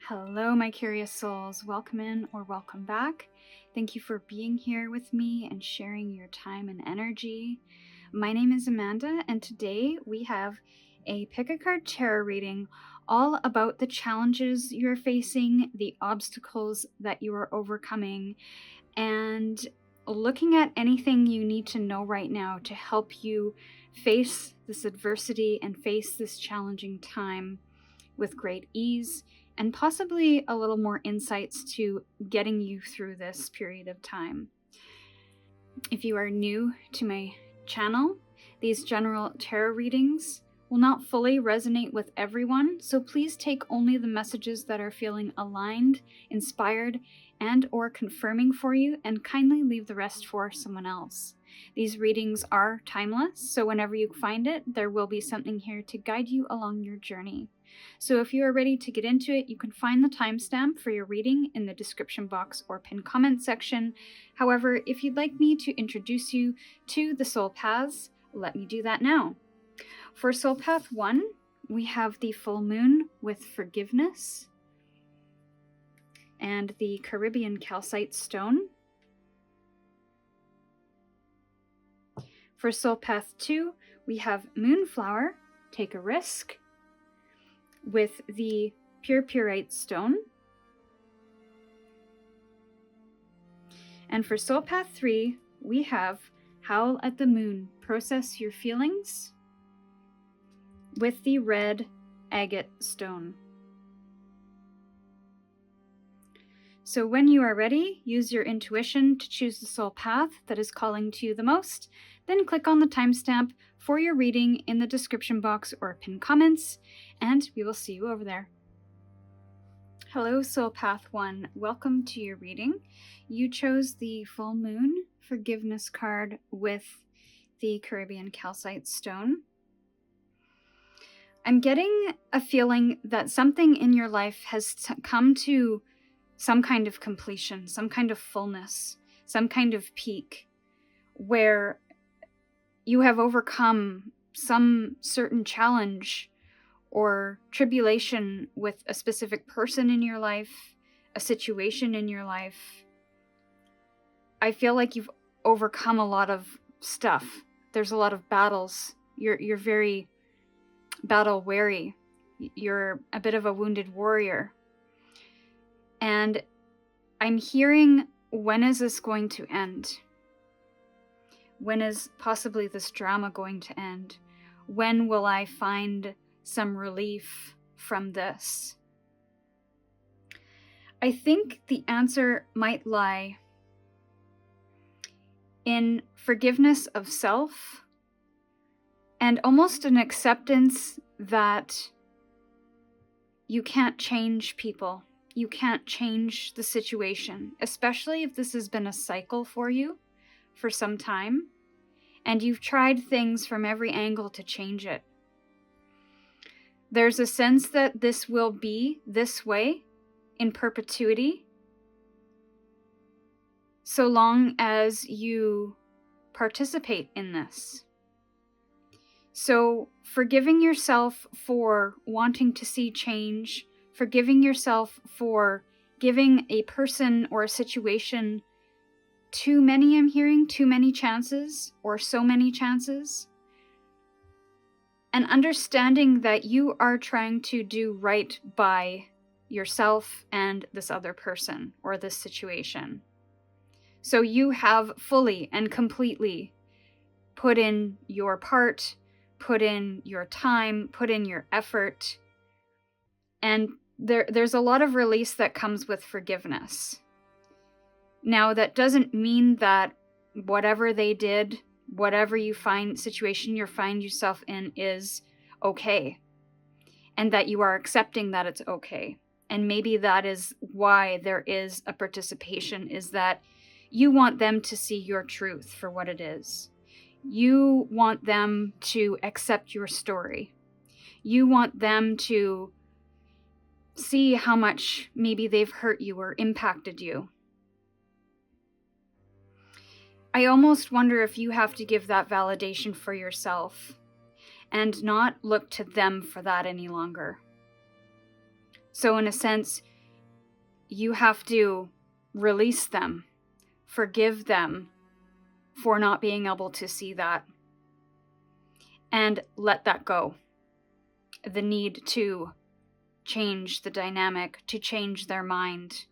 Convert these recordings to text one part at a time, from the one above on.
Hello, my curious souls. Welcome in or welcome back. Thank you for being here with me and sharing your time and energy. My name is Amanda, and today we have a pick a card tarot reading all about the challenges you're facing, the obstacles that you are overcoming, and looking at anything you need to know right now to help you face this adversity and face this challenging time with great ease and possibly a little more insights to getting you through this period of time. If you are new to my channel, these general tarot readings will not fully resonate with everyone, so please take only the messages that are feeling aligned, inspired, and or confirming for you, and kindly leave the rest for someone else. These readings are timeless, so whenever you find it, there will be something here to guide you along your journey. So if you are ready to get into it, you can find the timestamp for your reading in the description box or pinned comment section. However, if you'd like me to introduce you to the soul paths, let me do that now. For Soul Path 1, we have the full moon with forgiveness and the Caribbean calcite stone. For Soul Path 2, we have Moonflower, take a risk, with the purpurite stone. And for Soul Path 3, we have Howl at the Moon, process your feelings, with the red agate stone. So when you are ready, use your intuition to choose the soul path that is calling to you the most, then click on the timestamp for your reading in the description box or pinned comments, and we will see you over there. Hello, Soul Path 1. Welcome to your reading. You chose the full moon forgiveness card with the Caribbean calcite stone. I'm getting a feeling that something in your life has come to some kind of completion, some kind of fullness, some kind of peak, where you have overcome some certain challenge or tribulation with a specific person in your life, a situation in your life. I feel like you've overcome a lot of stuff. There's a lot of battles. You're very battle weary. You're a bit of a wounded warrior. And I'm hearing, when is this going to end? When is possibly this drama going to end? When will I find some relief from this? I think the answer might lie in forgiveness of self and almost an acceptance that you can't change people. You can't change the situation, especially if this has been a cycle for you for some time, and you've tried things from every angle to change it. There's a sense that this will be this way in perpetuity, so long as you participate in this. So forgiving yourself for wanting to see change, forgiving yourself for giving a person or a situation too many, I'm hearing, too many chances, or so many chances. And understanding that you are trying to do right by yourself and this other person or this situation. So you have fully and completely put in your part, put in your time, put in your effort, and there's a lot of release that comes with forgiveness. Now, that doesn't mean that whatever they did, whatever situation you find yourself in is okay, and that you are accepting that it's okay. And maybe that is why there is a participation, is that you want them to see your truth for what it is. You want them to accept your story. You want them to see how much maybe they've hurt you or impacted you. I almost wonder if you have to give that validation for yourself and not look to them for that any longer. So in a sense, you have to release them, forgive them for not being able to see that, and let that go. The need to change the dynamic, to change their mind,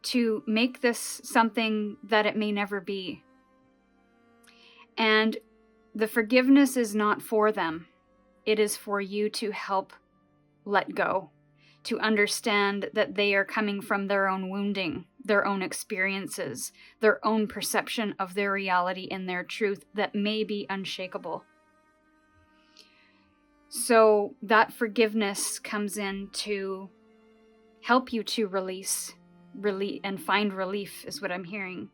to make this something that it may never be. And the forgiveness is not for them. It is for you to help let go, to understand that they are coming from their own wounding, their own experiences, their own perception of their reality and their truth that may be unshakable. So that forgiveness comes in to help you to release and find relief, is what I'm hearing.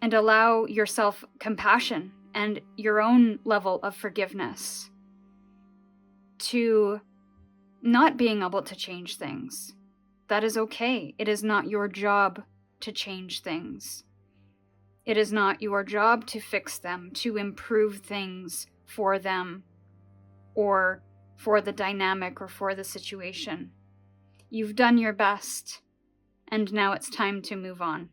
And allow yourself compassion and your own level of forgiveness to not being able to change things. That is okay. It is not your job to change things. It is not your job to fix them, to improve things for them, or for the dynamic, or for the situation. You've done your best, and now it's time to move on.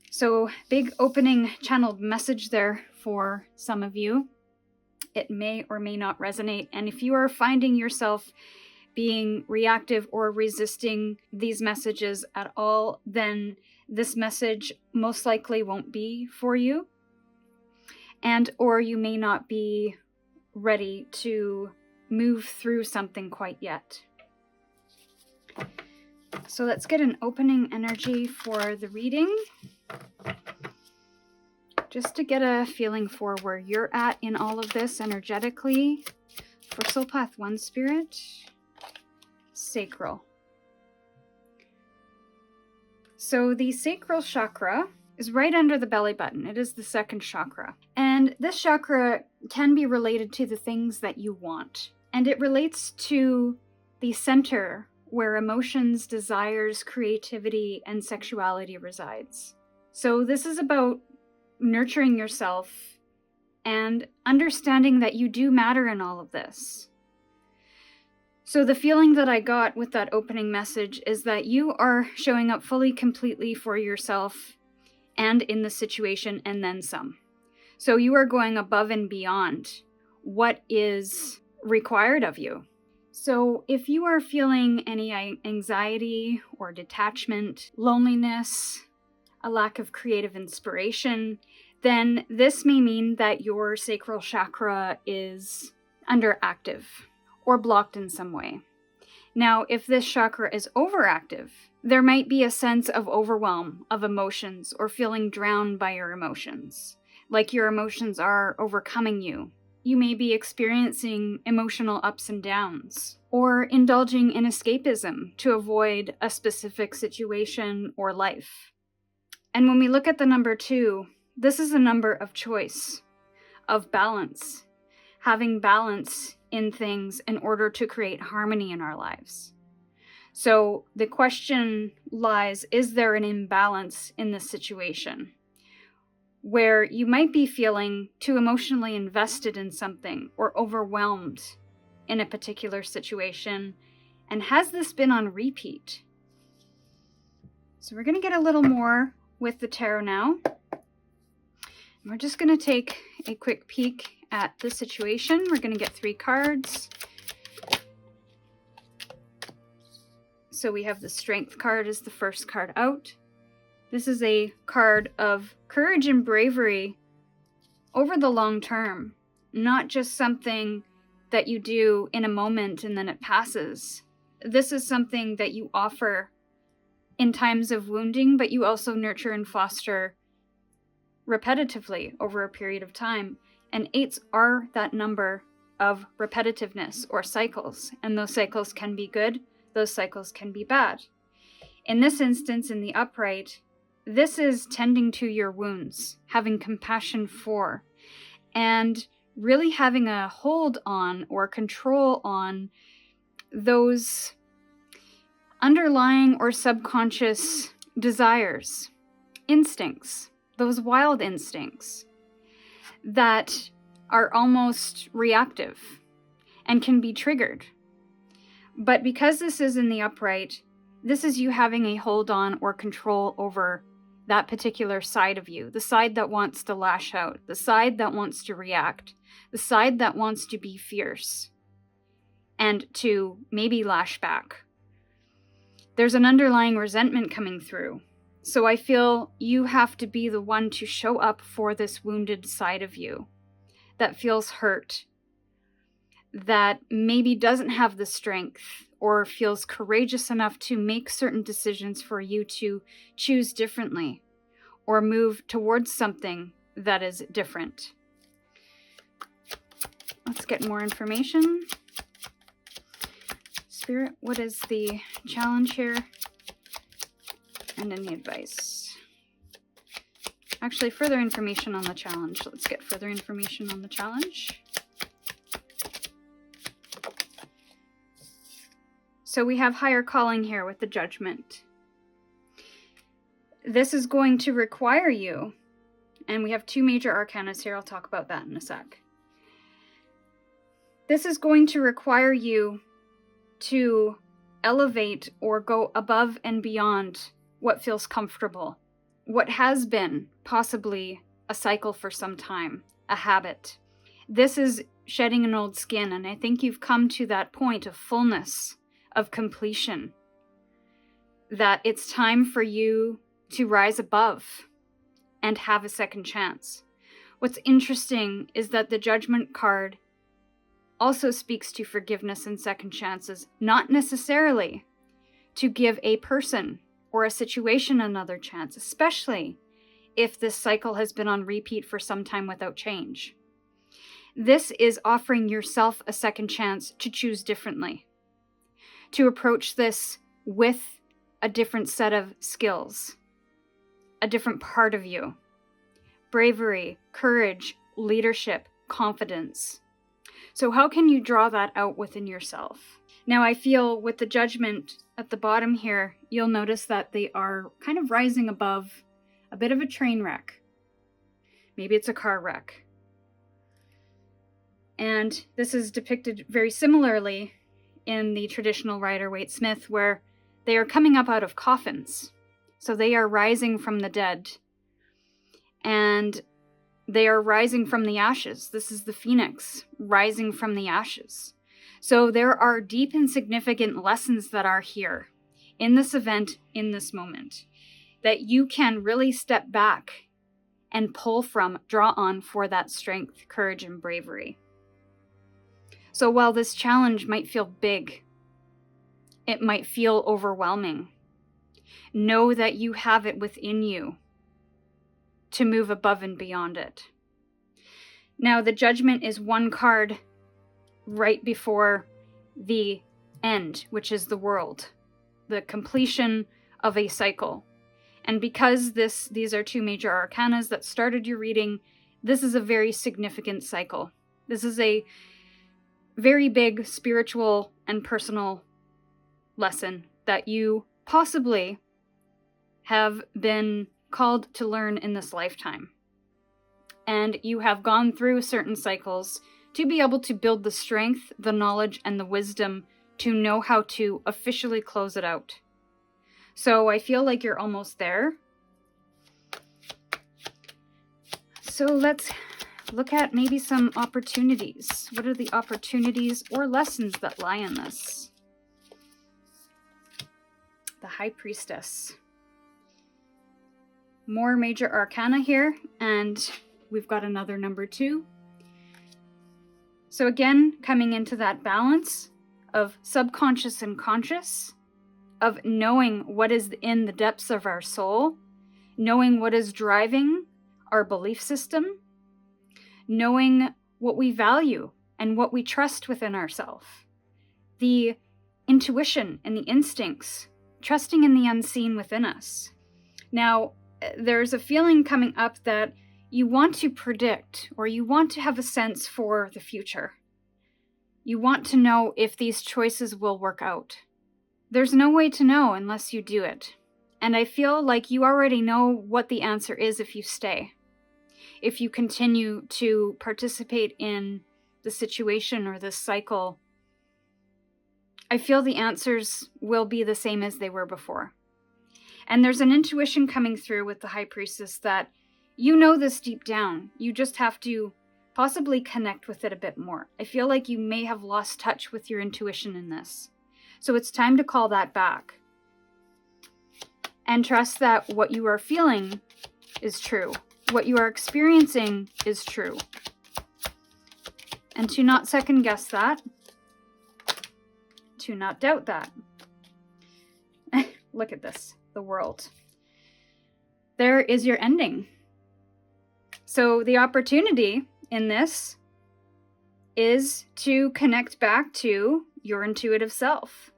So, big opening channeled message there for some of you. It may or may not resonate, and if you are finding yourself being reactive or resisting these messages at all, then this message most likely won't be for you, and or you may not be ready to move through something quite yet. So let's get an opening energy for the reading, just to get a feeling for where you're at in all of this energetically. For Soul Path 1 Spirit, Sacral. So the sacral chakra is right under the belly button. It is the second chakra. And this chakra can be related to the things that you want. And it relates to the center where emotions, desires, creativity, and sexuality resides. So this is about nurturing yourself and understanding that you do matter in all of this. So the feeling that I got with that opening message is that you are showing up fully, completely for yourself and in the situation, and then some. So you are going above and beyond what is required of you. So if you are feeling any anxiety or detachment, loneliness, a lack of creative inspiration, then this may mean that your sacral chakra is underactive or blocked in some way. Now, if this chakra is overactive, there might be a sense of overwhelm of emotions or feeling drowned by your emotions, like your emotions are overcoming you. You may be experiencing emotional ups and downs, or indulging in escapism to avoid a specific situation or life. And when we look at the number 2, this is a number of choice, of balance, having balance in things in order to create harmony in our lives. So the question lies, is there an imbalance in this situation where you might be feeling too emotionally invested in something or overwhelmed in a particular situation? And has this been on repeat? So we're going to get a little more with the tarot now. We're just going to take a quick peek at the situation. We're going to get 3 cards. So we have the Strength card as the first card out. This is a card of courage and bravery over the long term, not just something that you do in a moment and then it passes. This is something that you offer in times of wounding, but you also nurture and foster repetitively over a period of time. And 8s are that number of repetitiveness or cycles, and those cycles can be good, those cycles can be bad. In this instance, in the upright, this is tending to your wounds, having compassion for, and really having a hold on or control on those underlying or subconscious desires, instincts, those wild instincts that are almost reactive. and can be triggered. But because this is in the upright, this is you having a hold on or control over that particular side of you, the side that wants to lash out, the side that wants to react, the side that wants to be fierce and to maybe lash back. There's an underlying resentment coming through. So I feel you have to be the one to show up for this wounded side of you that feels hurt, that maybe doesn't have the strength or feels courageous enough to make certain decisions for you to choose differently or move towards something that is different. Let's get more information. Spirit, what is the challenge here? And any advice? Actually, further information on the challenge. Let's get further information on the challenge. So we have higher calling here with the Judgment. This is going to require you, and we have 2 major arcanas here. I'll talk about that in a sec. This is going to require you to elevate or go above and beyond what feels comfortable, what has been possibly a cycle for some time, a habit. This is shedding an old skin, and I think you've come to that point of fullness, of completion, that it's time for you to rise above and have a second chance. What's interesting is that the Judgment card also speaks to forgiveness and second chances, not necessarily to give a person or a situation another chance, especially if this cycle has been on repeat for some time without change. This is offering yourself a second chance to choose differently, to approach this with a different set of skills, a different part of you. Bravery, courage, leadership, confidence. So how can you draw that out within yourself? Now I feel with the Judgment at the bottom here, you'll notice that they are kind of rising above a bit of a train wreck. Maybe it's a car wreck. And this is depicted very similarly in the traditional Rider-Waite-Smith, where they are coming up out of coffins. So they are rising from the dead. And they are rising from the ashes. This is the phoenix rising from the ashes. So there are deep and significant lessons that are here in this event, in this moment, that you can really step back and pull from, draw on for that strength, courage, and bravery. So while this challenge might feel big, it might feel overwhelming, know that you have it within you to move above and beyond it. Now, the Judgment is one card right before the end, which is the world, the completion of a cycle. And because these are 2 major arcanas that started your reading, this is a very significant cycle. This is a very big spiritual and personal lesson that you possibly have been called to learn in this lifetime. And you have gone through certain cycles to be able to build the strength, the knowledge, and the wisdom to know how to officially close it out. So I feel like you're almost there. So let's look at maybe some opportunities. What are the opportunities or lessons that lie in this? The High Priestess. More major arcana here, and we've got another number 2. So again, coming into that balance of subconscious and conscious, of knowing what is in the depths of our soul, knowing what is driving our belief system, knowing what we value and what we trust within ourselves, the intuition and the instincts, trusting in the unseen within us. Now, there's a feeling coming up that you want to predict, or you want to have a sense for the future. You want to know if these choices will work out. There's no way to know unless you do it. And I feel like you already know what the answer is if you stay. If you continue to participate in the situation or this cycle I feel the answers will be the same as they were before. And there's an intuition coming through with the High Priestess that you know this deep down. You just have to possibly connect with it a bit more. I feel like you may have lost touch with your intuition in this. So it's time to call that back. And trust that what you are feeling is true. What you are experiencing is true. And to not second guess that. To not doubt that. Look at this. The world. There is your ending. So the opportunity in this is to connect back to your intuitive self,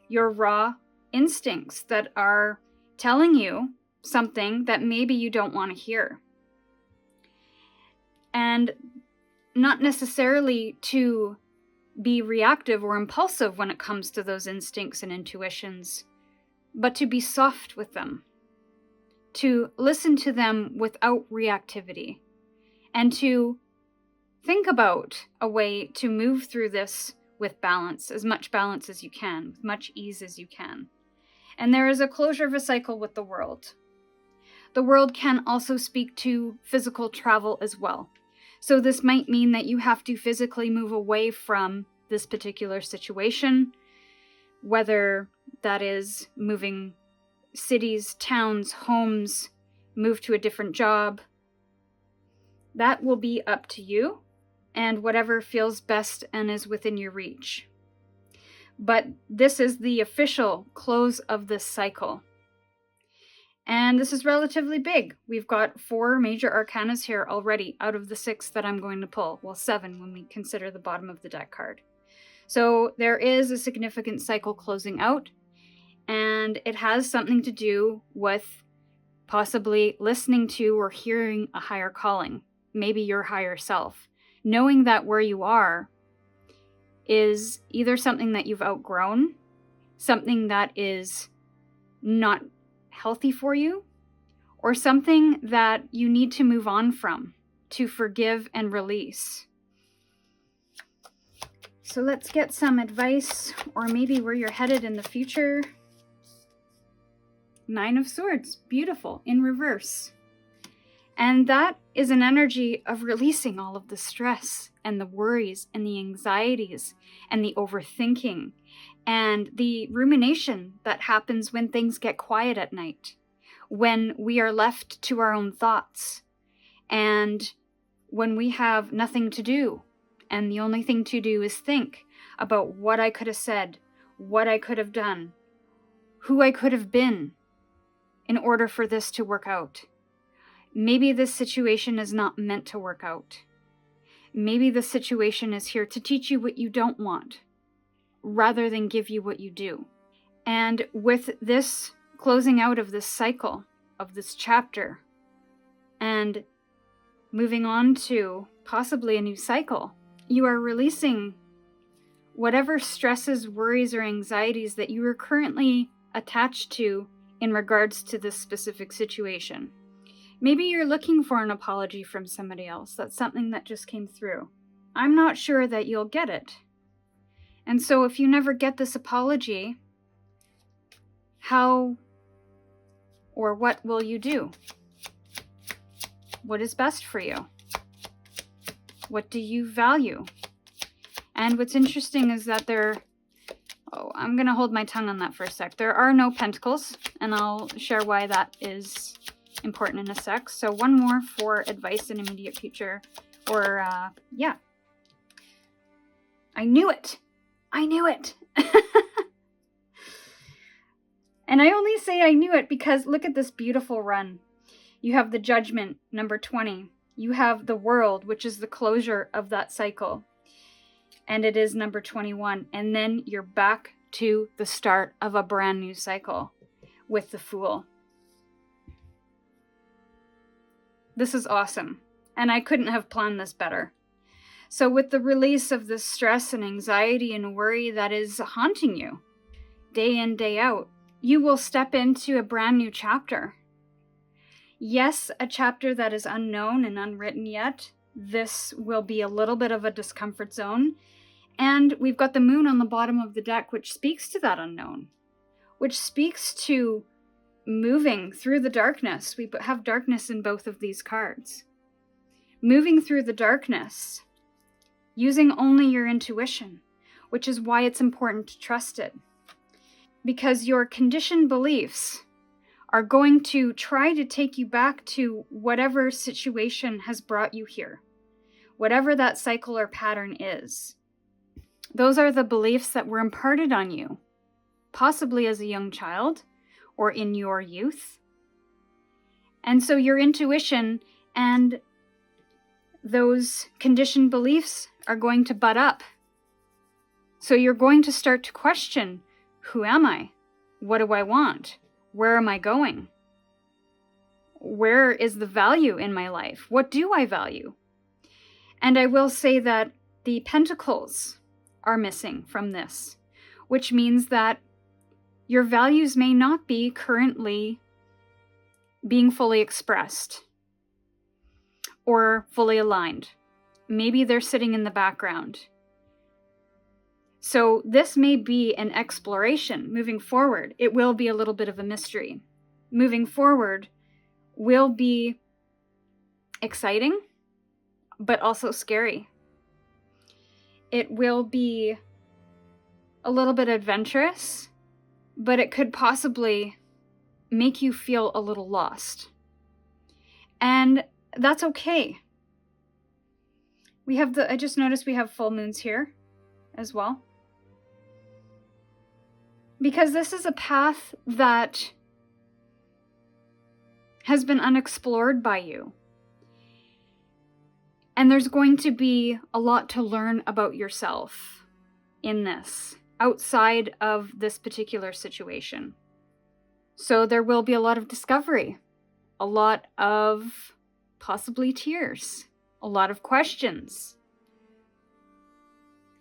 your raw instincts that are telling you something that maybe you don't want to hear. And not necessarily to be reactive or impulsive when it comes to those instincts and intuitions, but to be soft with them, to listen to them without reactivity, and to think about a way to move through this with balance, as much balance as you can, with much ease as you can. And there is a closure of a cycle with the world. The world can also speak to physical travel as well. So this might mean that you have to physically move away from this particular situation, whether that is moving cities, towns, homes, move to a different job. That will be up to you and whatever feels best and is within your reach. But this is the official close of this cycle. And this is relatively big. We've got 4 major arcanas here already out of the 6 that I'm going to pull. Well, 7 when we consider the bottom of the deck card. So there is a significant cycle closing out, and it has something to do with possibly listening to or hearing a higher calling, maybe your higher self. Knowing that where you are is either something that you've outgrown, something that is not healthy for you, or something that you need to move on from, to forgive and release. So let's get some advice, or maybe where you're headed in the future. 9 of Swords, beautiful, in reverse. And that is an energy of releasing all of the stress and the worries and the anxieties and the overthinking and the rumination that happens when things get quiet at night, when we are left to our own thoughts, and when we have nothing to do, and the only thing to do is think about what I could have said, what I could have done, who I could have been in order for this to work out. Maybe this situation is not meant to work out. Maybe the situation is here to teach you what you don't want, rather than give you what you do. And with this closing out of this cycle, of this chapter, and moving on to possibly a new cycle, you are releasing whatever stresses, worries, or anxieties that you are currently attached to in regards to this specific situation. Maybe you're looking for an apology from somebody else. That's something that just came through. I'm not sure that you'll get it. And so if you never get this apology, how or what will you do? What is best for you? What do you value? And what's interesting is that I'm going to hold my tongue on that for a sec. There are no pentacles, and I'll share why that is important in a sec. So one more for advice in immediate future. Or, yeah. I knew it! I knew it! And I only say I knew it because look at this beautiful run. You have the Judgment, number 20. You have the World, which is the closure of that cycle. And it is number 21. And then you're back to the start of a brand new cycle with the Fool. This is awesome. And I couldn't have planned this better. So with the release of this stress and anxiety and worry that is haunting you, day in, day out, you will step into a brand new chapter. Yes, a chapter that is unknown and unwritten yet. This will be a little bit of a discomfort zone. And we've got the moon on the bottom of the deck, which speaks to that unknown, which speaks to moving through the darkness. We have darkness in both of these cards. Moving through the darkness, using only your intuition, which is why it's important to trust it. Because your conditioned beliefs are going to try to take you back to whatever situation has brought you here, whatever that cycle or pattern is. Those are the beliefs that were imparted on you, possibly as a young child or in your youth. And so your intuition and those conditioned beliefs are going to butt up. So you're going to start to question, who am I? What do I want? Where am I going? Where is the value in my life? What do I value? And I will say that the pentacles are missing from this, which means that your values may not be currently being fully expressed or fully aligned. Maybe they're sitting in the background. So this may be an exploration moving forward. It will be a little bit of a mystery. Moving forward will be exciting, but also scary. It will be a little bit adventurous, but it could possibly make you feel a little lost. And that's okay. I just noticed we have full moons here as well. Because this is a path that has been unexplored by you. And there's going to be a lot to learn about yourself in this, outside of this particular situation. So there will be a lot of discovery, a lot of possibly tears, a lot of questions.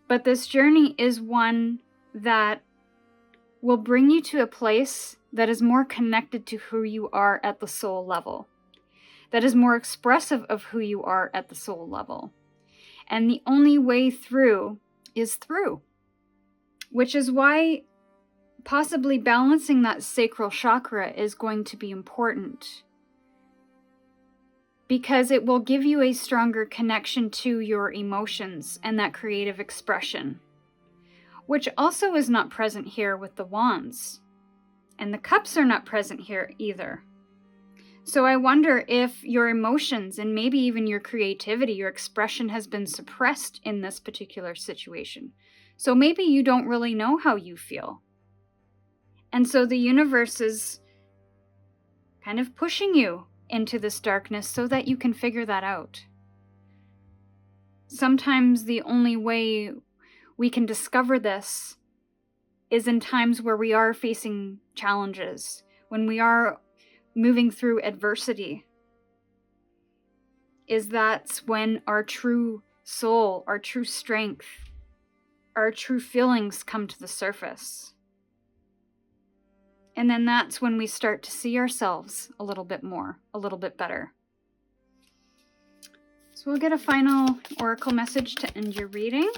But this journey is one that will bring you to a place that is more connected to who you are at the soul level, that is more expressive of who you are at the soul level. And the only way through is through, which is why possibly balancing that sacral chakra is going to be important, because it will give you a stronger connection to your emotions and that creative expression, which also is not present here with the wands. And the cups are not present here either. So I wonder if your emotions and maybe even your creativity, your expression has been suppressed in this particular situation. So maybe you don't really know how you feel. And so the universe is kind of pushing you into this darkness so that you can figure that out. Sometimes the only way we can discover this is in times where we are facing challenges, when we are moving through adversity. That's when our true soul, our true strength, our true feelings come to the surface. And then that's when we start to see ourselves a little bit more, a little bit better. So we'll get a final oracle message to end your reading.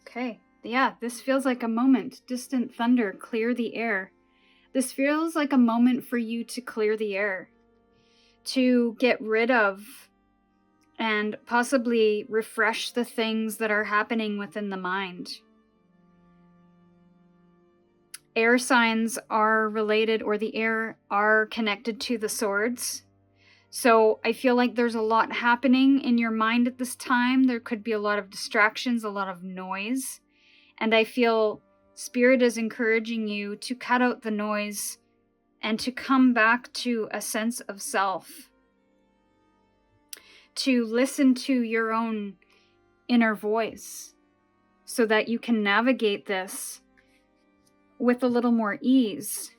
Okay, yeah, this feels like a moment. Distant thunder, clear the air. This feels like a moment for you to clear the air, to get rid of and possibly refresh the things that are happening within the mind. Air signs are related, or the air are connected to the swords. So I feel like there's a lot happening in your mind at this time. There could be a lot of distractions, a lot of noise. And I feel Spirit is encouraging you to cut out the noise and to come back to a sense of self. To listen to your own inner voice so that you can navigate this with a little more ease.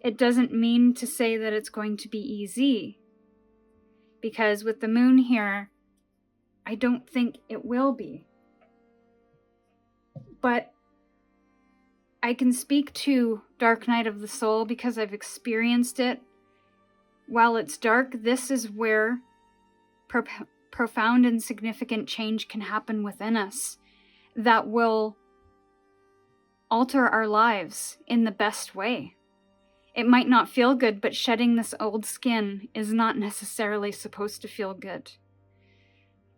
It doesn't mean to say that it's going to be easy, because with the moon here, I don't think it will be. But I can speak to dark night of the soul because I've experienced it. While it's dark, this is where profound and significant change can happen within us that will alter our lives in the best way. It might not feel good, but shedding this old skin is not necessarily supposed to feel good.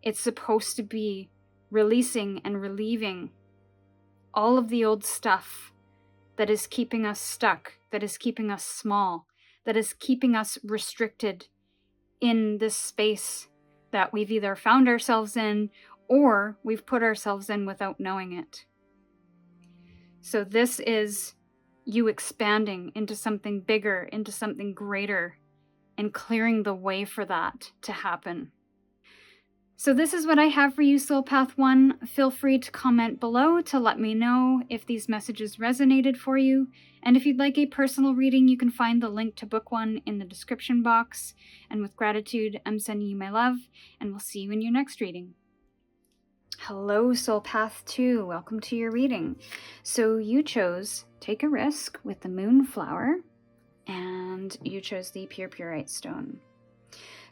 It's supposed to be releasing and relieving all of the old stuff that is keeping us stuck, that is keeping us small, that is keeping us restricted in this space that we've either found ourselves in or we've put ourselves in without knowing it. So this is you expanding into something bigger, into something greater, and clearing the way for that to happen. So this is what I have for you, Soul Path 1. Feel free to comment below to let me know if these messages resonated for you. And if you'd like a personal reading, you can find the link to book one in the description box. And with gratitude, I'm sending you my love, and we'll see you in your next reading. Hello, Soul Path 2. Welcome to your reading. So you chose Take a Risk with the Moonflower, and you chose the Pure Purite Stone.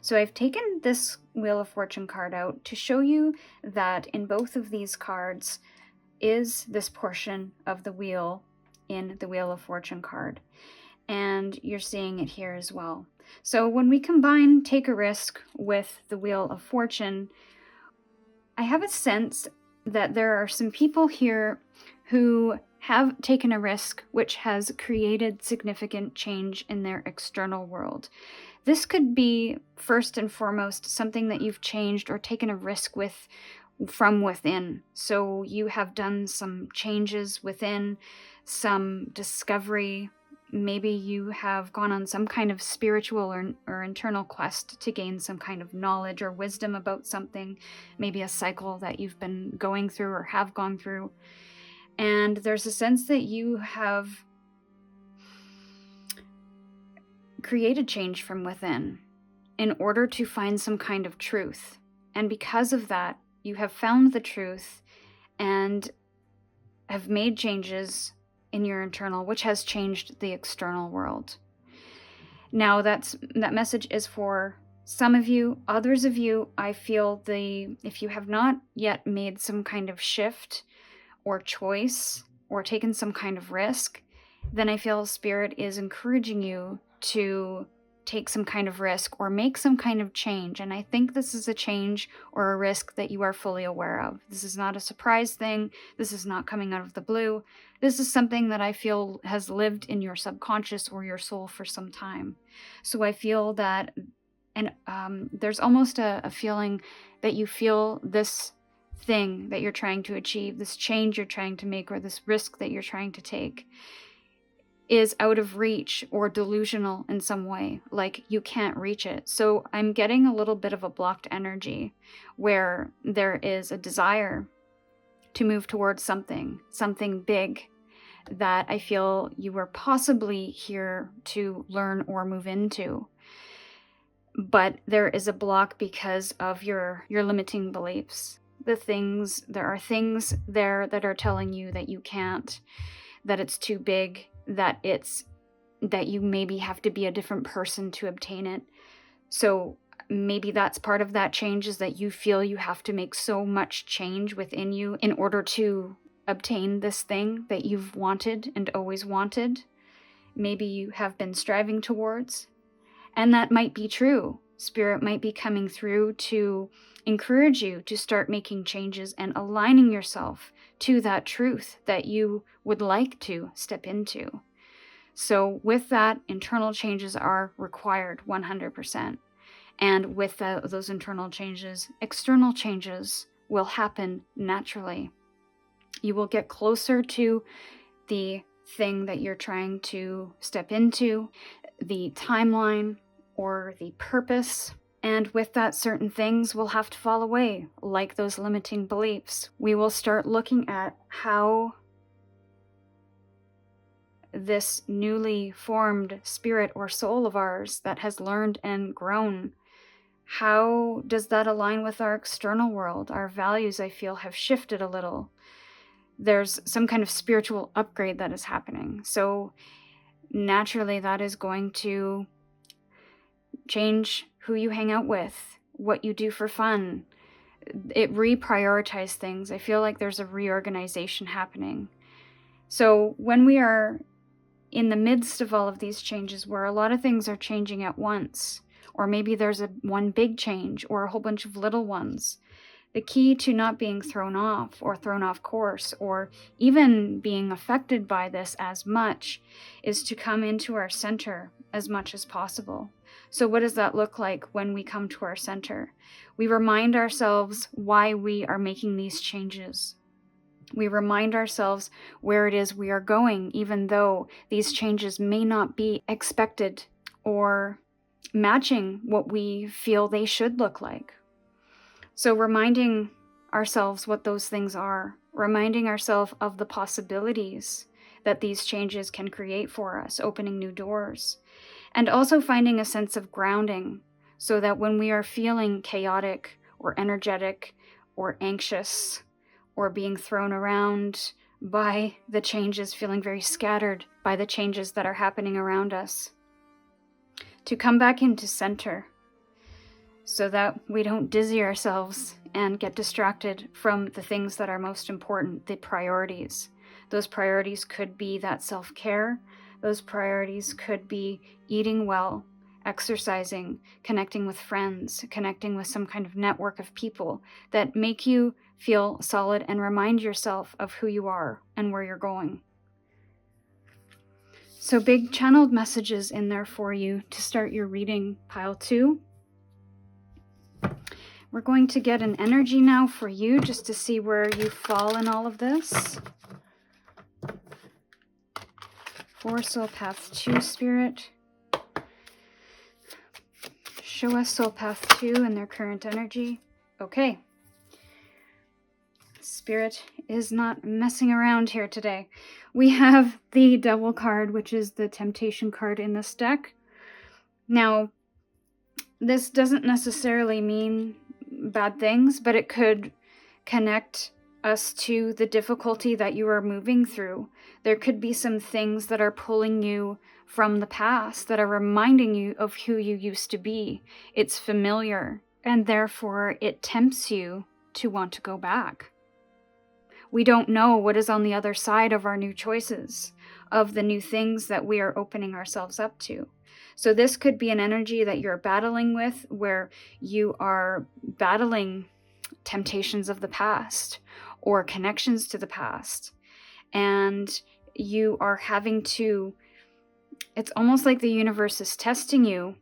So I've taken this Wheel of Fortune card out to show you that in both of these cards is this portion of the wheel in the Wheel of Fortune card. And you're seeing it here as well. So when we combine Take a Risk with the Wheel of Fortune, I have a sense that there are some people here who have taken a risk which has created significant change in their external world. This could be, first and foremost, something that you've changed or taken a risk with from within. So you have done some changes within, some discovery. Maybe you have gone on some kind of spiritual or internal quest to gain some kind of knowledge or wisdom about something, maybe a cycle that you've been going through or have gone through. And there's a sense that you have created change from within in order to find some kind of truth. And because of that, you have found the truth and have made changes in your internal, which has changed the external world. Now that message is for some of you. Others of you, I feel if you have not yet made some kind of shift or choice or taken some kind of risk, then I feel Spirit is encouraging you to take some kind of risk or make some kind of change. And I think this is a change or a risk that you are fully aware of. This is not a surprise thing. This is not coming out of the blue. This is something that I feel has lived in your subconscious or your soul for some time. So I feel that, and there's almost a feeling that you feel this thing that you're trying to achieve, this change you're trying to make, or this risk that you're trying to take is out of reach or delusional in some way, like you can't reach it. So I'm getting a little bit of a blocked energy where there is a desire to move towards something big that I feel you were possibly here to learn or move into. But there is a block because of your limiting beliefs. There are things there that are telling you that you can't, that it's too big, that you maybe have to be a different person to obtain it. So maybe that's part of that change, is that you feel you have to make so much change within you in order to obtain this thing that you've wanted and always wanted. Maybe you have been striving towards. And that might be true. Spirit might be coming through to encourage you to start making changes and aligning yourself to that truth that you would like to step into. So with that, internal changes are required 100%. And with those internal changes, external changes will happen naturally. You will get closer to the thing that you're trying to step into, the timeline or the purpose. And with that, certain things will have to fall away, like those limiting beliefs. We will start looking at how this newly formed spirit or soul of ours that has learned and grown, how does that align with our external world? Our values, I feel, have shifted a little. There's some kind of spiritual upgrade that is happening. So naturally, that is going to change who you hang out with. what you do for fun. It reprioritizes things. I feel like there's a reorganization happening. So when we are in the midst of all of these changes, where a lot of things are changing at once, or maybe there's one big change or a whole bunch of little ones, the key to not being thrown off or thrown off course or even being affected by this as much is to come into our center as much as possible. So what does that look like when we come to our center? We remind ourselves why we are making these changes. We remind ourselves where it is we are going, even though these changes may not be expected or matching what we feel they should look like. So reminding ourselves what those things are, reminding ourselves of the possibilities that these changes can create for us, opening new doors, and also finding a sense of grounding so that when we are feeling chaotic or energetic or anxious or being thrown around by the changes, feeling very scattered by the changes that are happening around us, to come back into center so that we don't dizzy ourselves and get distracted from the things that are most important, the priorities. Those priorities could be that self-care. Those priorities could be eating well, exercising, connecting with friends, connecting with some kind of network of people that make you feel solid and remind yourself of who you are and where you're going. So big channeled messages in there for you to start your reading, pile 2. We're going to get an energy now for you just to see where you fall in all of this. For Soul Path 2, Spirit. Show us Soul Path 2 and their current energy. Okay. Spirit is not messing around here today. We have the Devil card, which is the Temptation card in this deck. Now, this doesn't necessarily mean bad things, but it could connect us to the difficulty that you are moving through. There could be some things that are pulling you from the past that are reminding you of who you used to be. It's familiar, and therefore it tempts you to want to go back. We don't know what is on the other side of our new choices, of the new things that we are opening ourselves up to. So this could be an energy that you're battling with, where you are battling temptations of the past or connections to the past. And you are having to, it's almost like the universe is testing you,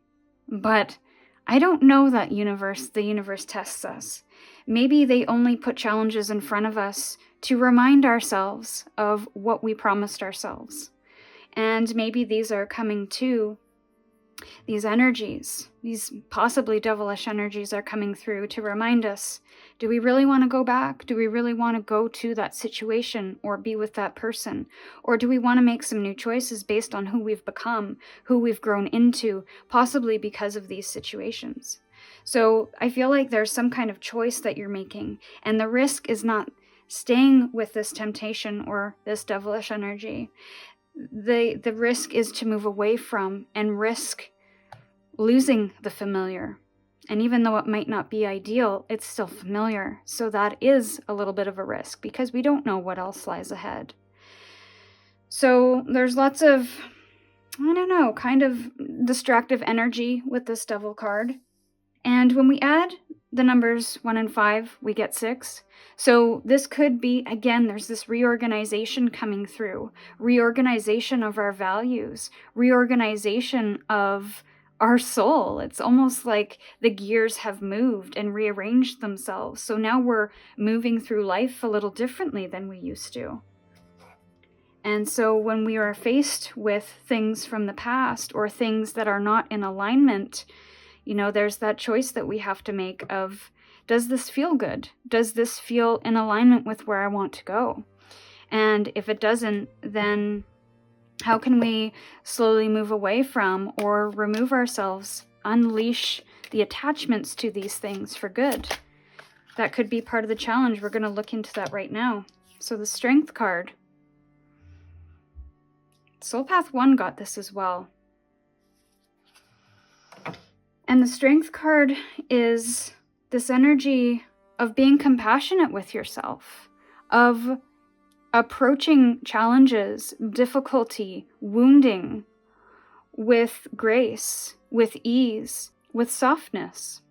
but I don't know that the universe tests us. Maybe they only put challenges in front of us to remind ourselves of what we promised ourselves. And maybe these are coming to these energies, these possibly devilish energies are coming through to remind us, do we really want to go back? Do we really want to go to that situation or be with that person? Or do we want to make some new choices based on who we've become, who we've grown into, possibly because of these situations? So I feel like there's some kind of choice that you're making, and the risk is not staying with this temptation or this devilish energy. The risk is to move away from and risk losing the familiar. And even though it might not be ideal, it's still familiar. So that is a little bit of a risk because we don't know what else lies ahead. So there's lots of, I don't know, kind of distractive energy with this Devil card. And when we add the numbers 1 and 5, we get 6. So this could be, again, there's this reorganization coming through. Reorganization of our values. Reorganization of our soul. It's almost like the gears have moved and rearranged themselves. So now we're moving through life a little differently than we used to. And so when we are faced with things from the past or things that are not in alignment, you know, there's that choice that we have to make of, does this feel good? Does this feel in alignment with where I want to go? And if it doesn't, then how can we slowly move away from or remove ourselves, unleash the attachments to these things for good? That could be part of the challenge. We're going to look into that right now. So the Strength card. Soul Path 1 got this as well. And the Strength card is this energy of being compassionate with yourself, of approaching challenges, difficulty, wounding with grace, with ease, with softness.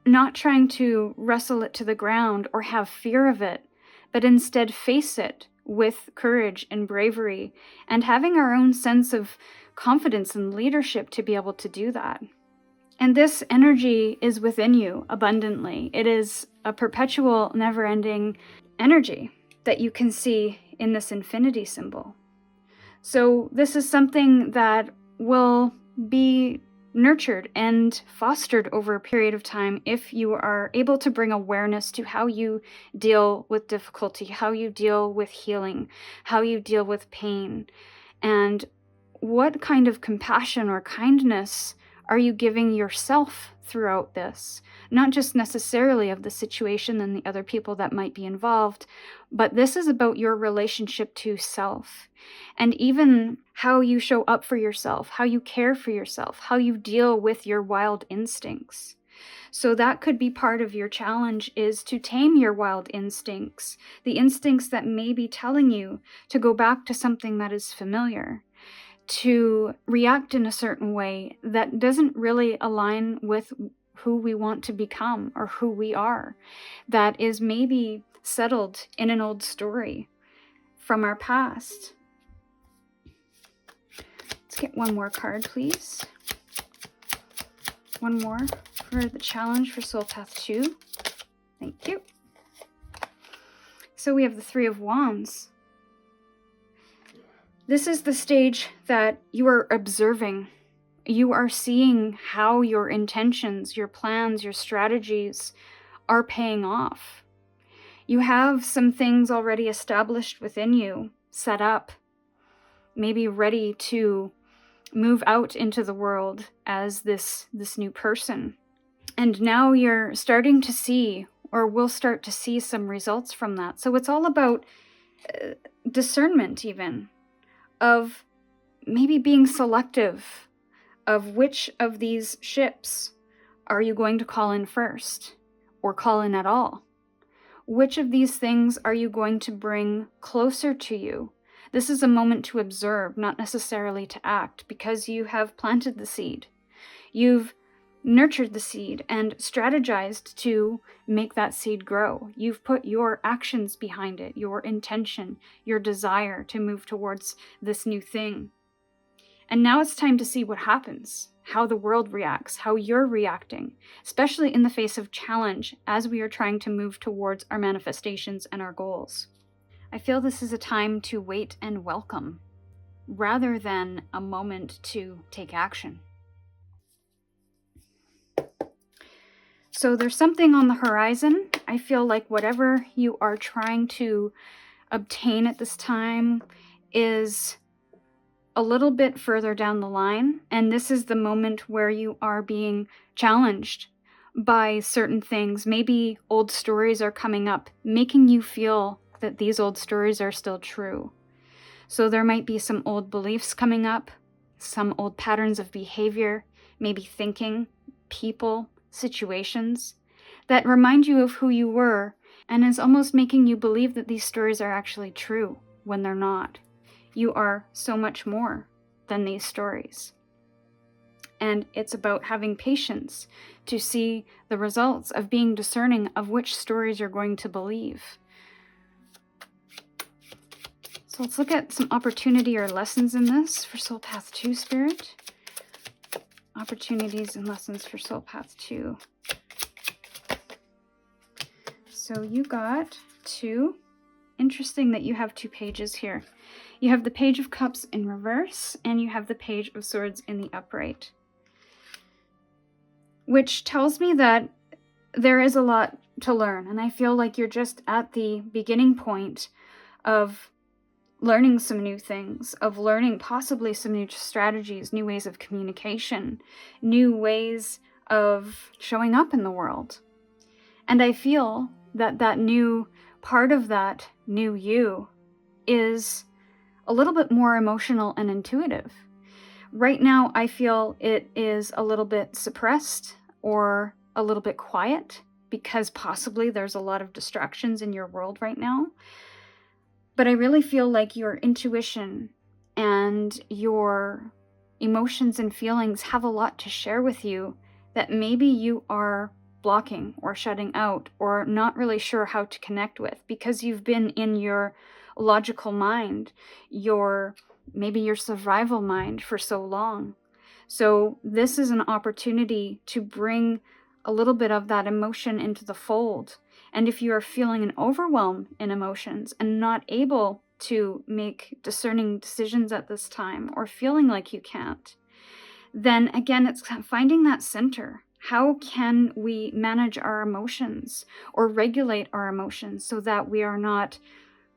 Not trying to wrestle it to the ground or have fear of it, but instead face it with courage and bravery, and having our own sense of confidence and leadership to be able to do that. And this energy is within you abundantly. It is a perpetual, never-ending energy that you can see in this infinity symbol. So this is something that will be nurtured and fostered over a period of time if you are able to bring awareness to how you deal with difficulty, how you deal with healing, how you deal with pain, and what kind of compassion or kindness are you giving yourself throughout this? Not just necessarily of the situation and the other people that might be involved, but this is about your relationship to self, and even how you show up for yourself, how you care for yourself, how you deal with your wild instincts. So that could be part of your challenge, is to tame your wild instincts, the instincts that may be telling you to go back to something that is familiar, to react in a certain way that doesn't really align with who we want to become or who we are, that is maybe settled in an old story from our past. Let's get one more card, please. One more for the challenge for Soul Path 2. Thank you. So we have the Three of Wands. This is the stage that you are observing. You are seeing how your intentions, your plans, your strategies are paying off. You have some things already established within you, set up, maybe ready to move out into the world as this new person. And now you're starting to see, or will start to see, some results from that. So it's all about discernment even, of maybe being selective of which of these ships are you going to call in first, or call in at all. Which of these things are you going to bring closer to you? This is a moment to observe, not necessarily to act, because you have planted the seed. You've nurtured the seed and strategized to make that seed grow. You've put your actions behind it, your intention, your desire to move towards this new thing. And now it's time to see what happens, how the world reacts, how you're reacting, especially in the face of challenge as we are trying to move towards our manifestations and our goals. I feel this is a time to wait and welcome, rather than a moment to take action. So there's something on the horizon. I feel like whatever you are trying to obtain at this time is a little bit further down the line, and this is the moment where you are being challenged by certain things. Maybe old stories are coming up, making you feel that these old stories are still true. So there might be some old beliefs coming up, some old patterns of behavior, maybe thinking, people, situations that remind you of who you were, and is almost making you believe that these stories are actually true when they're not. You are so much more than these stories. And it's about having patience to see the results of being discerning of which stories you're going to believe. So let's look at some opportunity or lessons in this for Soul Path 2, Spirit. Opportunities and lessons for Soul Path 2. So you got 2. Interesting that you have 2 pages here. You have the Page of Cups in reverse, and you have the Page of Swords in the upright. Which tells me that there is a lot to learn, and I feel like you're just at the beginning point of learning some new things, of learning possibly some new strategies, new ways of communication, new ways of showing up in the world. And I feel that that new part of that new you is a little bit more emotional and intuitive, Right now, I feel it is a little bit suppressed or a little bit quiet because possibly there's a lot of distractions in your world right now. But I really feel like your intuition and your emotions and feelings have a lot to share with you that maybe you are blocking or shutting out or not really sure how to connect with because you've been in your logical mind, maybe your survival mind for so long. So this is an opportunity to bring a little bit of that emotion into the fold. And if you are feeling an overwhelm in emotions and not able to make discerning decisions at this time or feeling like you can't, then again, it's finding that center. How can we manage our emotions or regulate our emotions so that we are not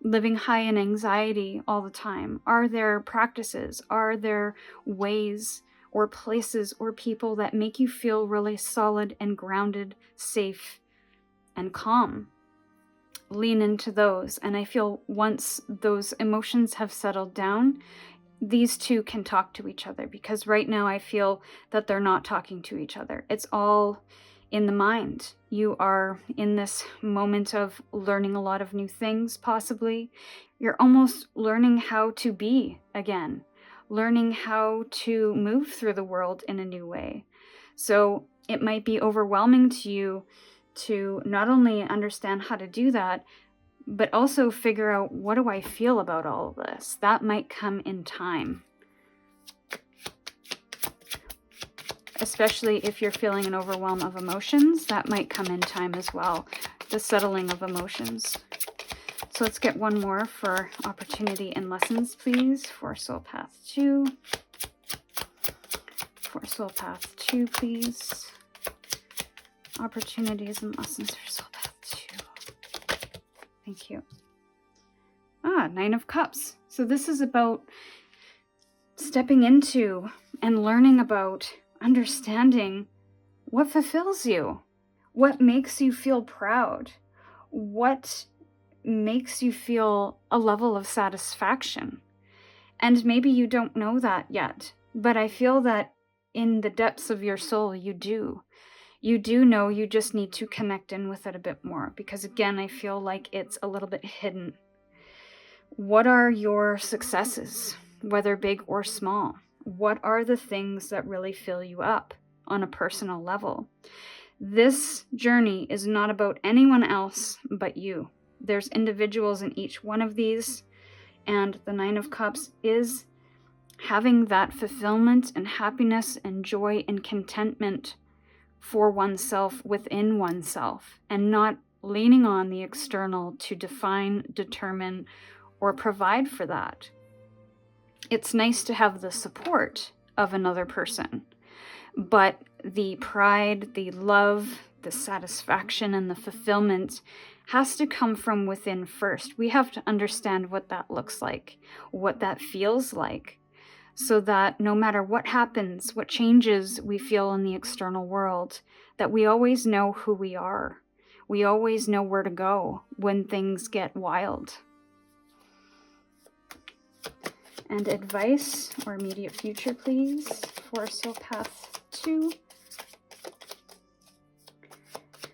living high in anxiety all the time? Are there practices? Are there ways or places or people that make you feel really solid and grounded, safe, and calm? Lean into those. And I feel once those emotions have settled down, these two can talk to each other, because right now I feel that they're not talking to each other. It's all in the mind. You are in this moment of learning a lot of new things, possibly. You're almost learning how to be again, learning how to move through the world in a new way. So it might be overwhelming to you to not only understand how to do that, but also figure out, what do I feel about all of this? That might come in time. Especially if you're feeling an overwhelm of emotions, that might come in time as well. The settling of emotions. So let's get one more for opportunity and lessons, please. For Soul Path 2. For Soul Path 2, please. Opportunities and lessons for Soul Path 2. Thank you. Nine of Cups. So this is about stepping into and learning about understanding what fulfills you, what makes you feel proud, what makes you feel a level of satisfaction. And maybe you don't know that yet, but I feel that in the depths of your soul, you do. You do know, you just need to connect in with it a bit more, because again, I feel like it's a little bit hidden. What are your successes, whether big or small? What are the things that really fill you up on a personal level? This journey is not about anyone else but you. There's individuals in each one of these, and the Nine of Cups is having that fulfillment and happiness and joy and contentment for oneself within oneself, and not leaning on the external to define, determine, or provide for that. It's nice to have the support of another person, but the pride, the love, the satisfaction, and the fulfillment has to come from within first. We have to understand what that looks like, what that feels like, so that no matter what happens, what changes we feel in the external world, that we always know who we are. We always know where to go when things get wild. And advice or immediate future, please, for Soul Path 2.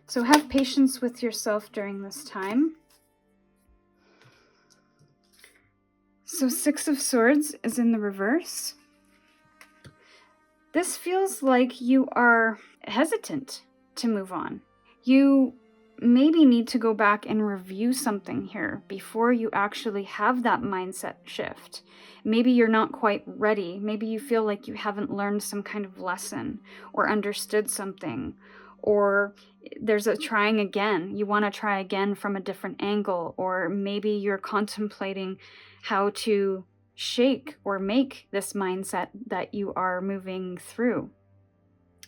So have patience with yourself during this time. So Six of Swords is in the reverse. This feels like you are hesitant to move on. You maybe need to go back and review something here before you actually have that mindset shift. Maybe you're not quite ready. Maybe you feel like you haven't learned some kind of lesson or understood something, or there's a trying again. You want to try again from a different angle, or maybe you're contemplating how to shake or make this mindset that you are moving through.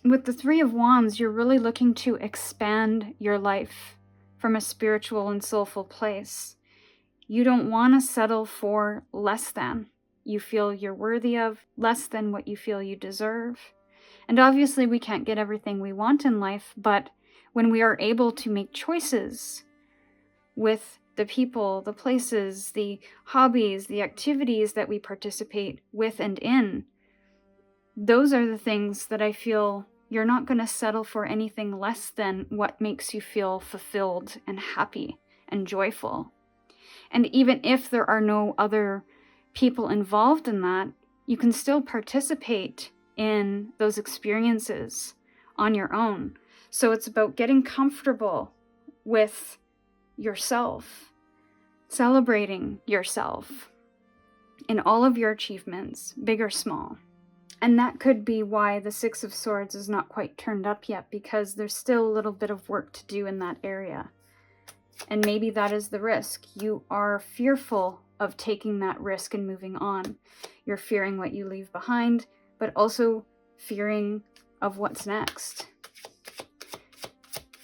With the Three of Wands, you're really looking to expand your life from a spiritual and soulful place. You don't want to settle for less than you feel you're worthy of, less than what you feel you deserve. And obviously we can't get everything we want in life, but when we are able to make choices with the people, the places, the hobbies, the activities that we participate with and in, those are the things that I feel you're not going to settle for anything less than what makes you feel fulfilled and happy and joyful. And even if there are no other people involved in that, you can still participate in those experiences on your own. So it's about getting comfortable with yourself, celebrating yourself in all of your achievements, big or small. And that could be why the Six of Swords is not quite turned up yet, because there's still a little bit of work to do in that area. And maybe that is the risk. You are fearful of taking that risk and moving on. You're fearing what you leave behind, but also fearing of what's next.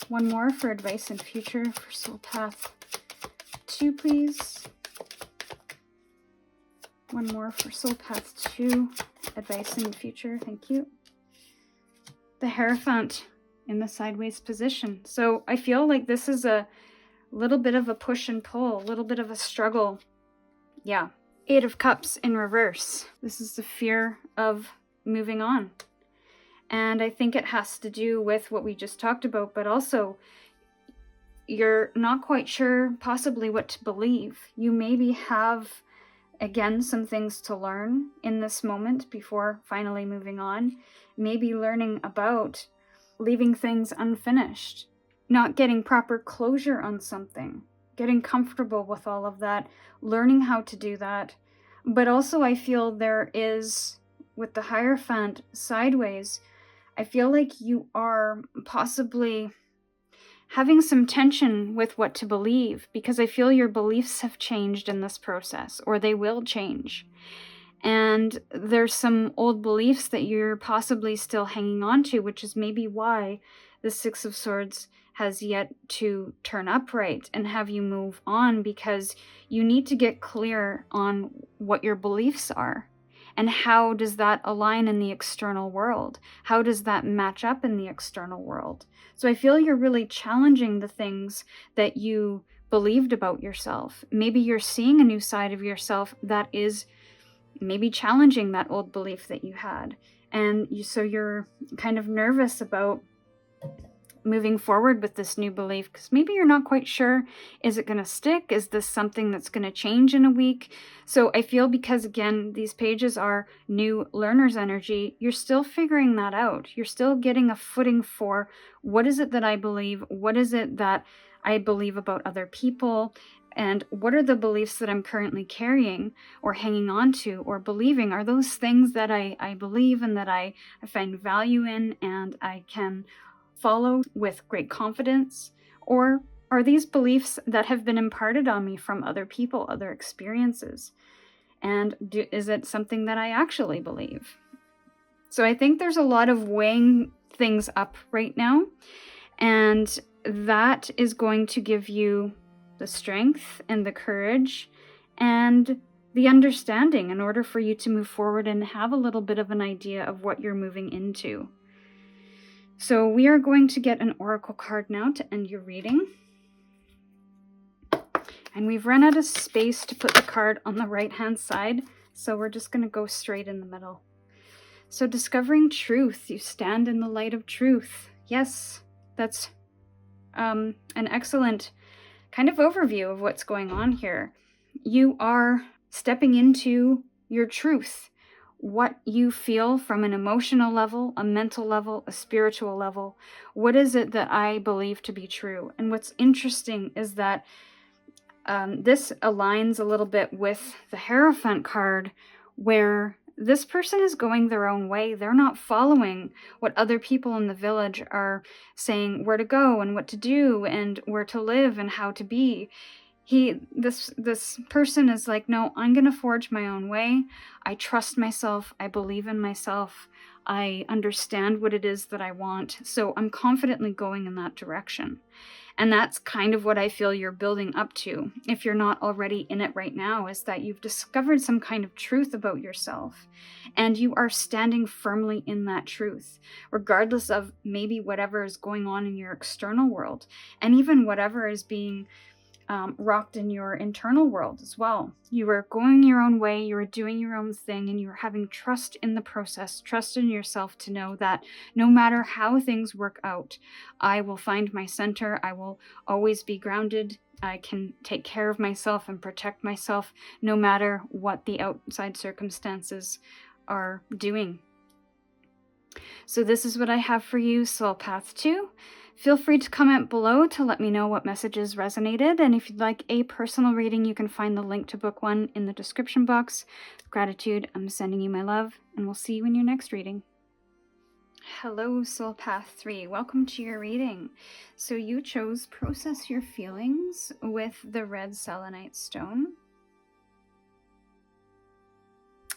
One more for advice in future for Soul Path 2, please. One more for Soul Path 2, advice in the future. Thank you. The Hierophant in the sideways position. So I feel like this is a little bit of a push and pull, a little bit of a struggle. Yeah. 8 of Cups in reverse. This is the fear of moving on. And I think it has to do with what we just talked about, but also you're not quite sure possibly what to believe. You maybe have, again, some things to learn in this moment before finally moving on. Maybe learning about leaving things unfinished, not getting proper closure on something, getting comfortable with all of that, learning how to do that. But also I feel there is, with the Hierophant sideways, I feel like you are possibly having some tension with what to believe, because I feel your beliefs have changed in this process, or they will change. And there's some old beliefs that you're possibly still hanging on to, which is maybe why the Six of Swords has yet to turn upright and have you move on, because you need to get clear on what your beliefs are. And how does that align in the external world? How does that match up in the external world? So I feel you're really challenging the things that you believed about yourself. Maybe you're seeing a new side of yourself that is maybe challenging that old belief that you had. And so you're kind of nervous about moving forward with this new belief, because maybe you're not quite sure, is it going to stick? Is this something that's going to change in a week? So I feel, because again, these pages are new learner's energy, you're still figuring that out. You're still getting a footing for, what is it that I believe? What is it that I believe about other people? And what are the beliefs that I'm currently carrying or hanging on to or believing? Are those things that I believe and that I find value in and I can follow with great confidence? Or are these beliefs that have been imparted on me from other people, other experiences? And is it something that I actually believe? So I think there's a lot of weighing things up right now, and that is going to give you the strength and the courage and the understanding in order for you to move forward and have a little bit of an idea of what you're moving into. So we are going to get an oracle card now to end your reading. And we've run out of space to put the card on the right-hand side, so we're just going to go straight in the middle. So discovering truth. You stand in the light of truth. Yes, that's an excellent kind of overview of what's going on here. You are stepping into your truth. What you feel from an emotional level, a mental level, a spiritual level. What is it that I believe to be true? And what's interesting is that this aligns a little bit with the Hierophant card, where this person is going their own way. They're not following what other people in the village are saying where to go and what to do and where to live and how to be. This person is like, no, I'm going to forge my own way. I trust myself. I believe in myself. I understand what it is that I want. So I'm confidently going in that direction. And that's kind of what I feel you're building up to, if you're not already in it right now, is that you've discovered some kind of truth about yourself. And you are standing firmly in that truth, regardless of maybe whatever is going on in your external world. And even whatever is being rocked in your internal world as well. You were going your own way, you were doing your own thing, and you were having trust in the process, trust in yourself to know that no matter how things work out, I will find my center, I will always be grounded, I can take care of myself and protect myself no matter what the outside circumstances are doing. So this is what I have for you, Soul Path 2. Feel free to comment below to let me know what messages resonated, and if you'd like a personal reading, you can find the link to book one in the description box. Gratitude, I'm sending you my love, and we'll see you in your next reading. Hello, Soul Path 3. Welcome to your reading. So you chose Process Your Feelings with the red selenite stone.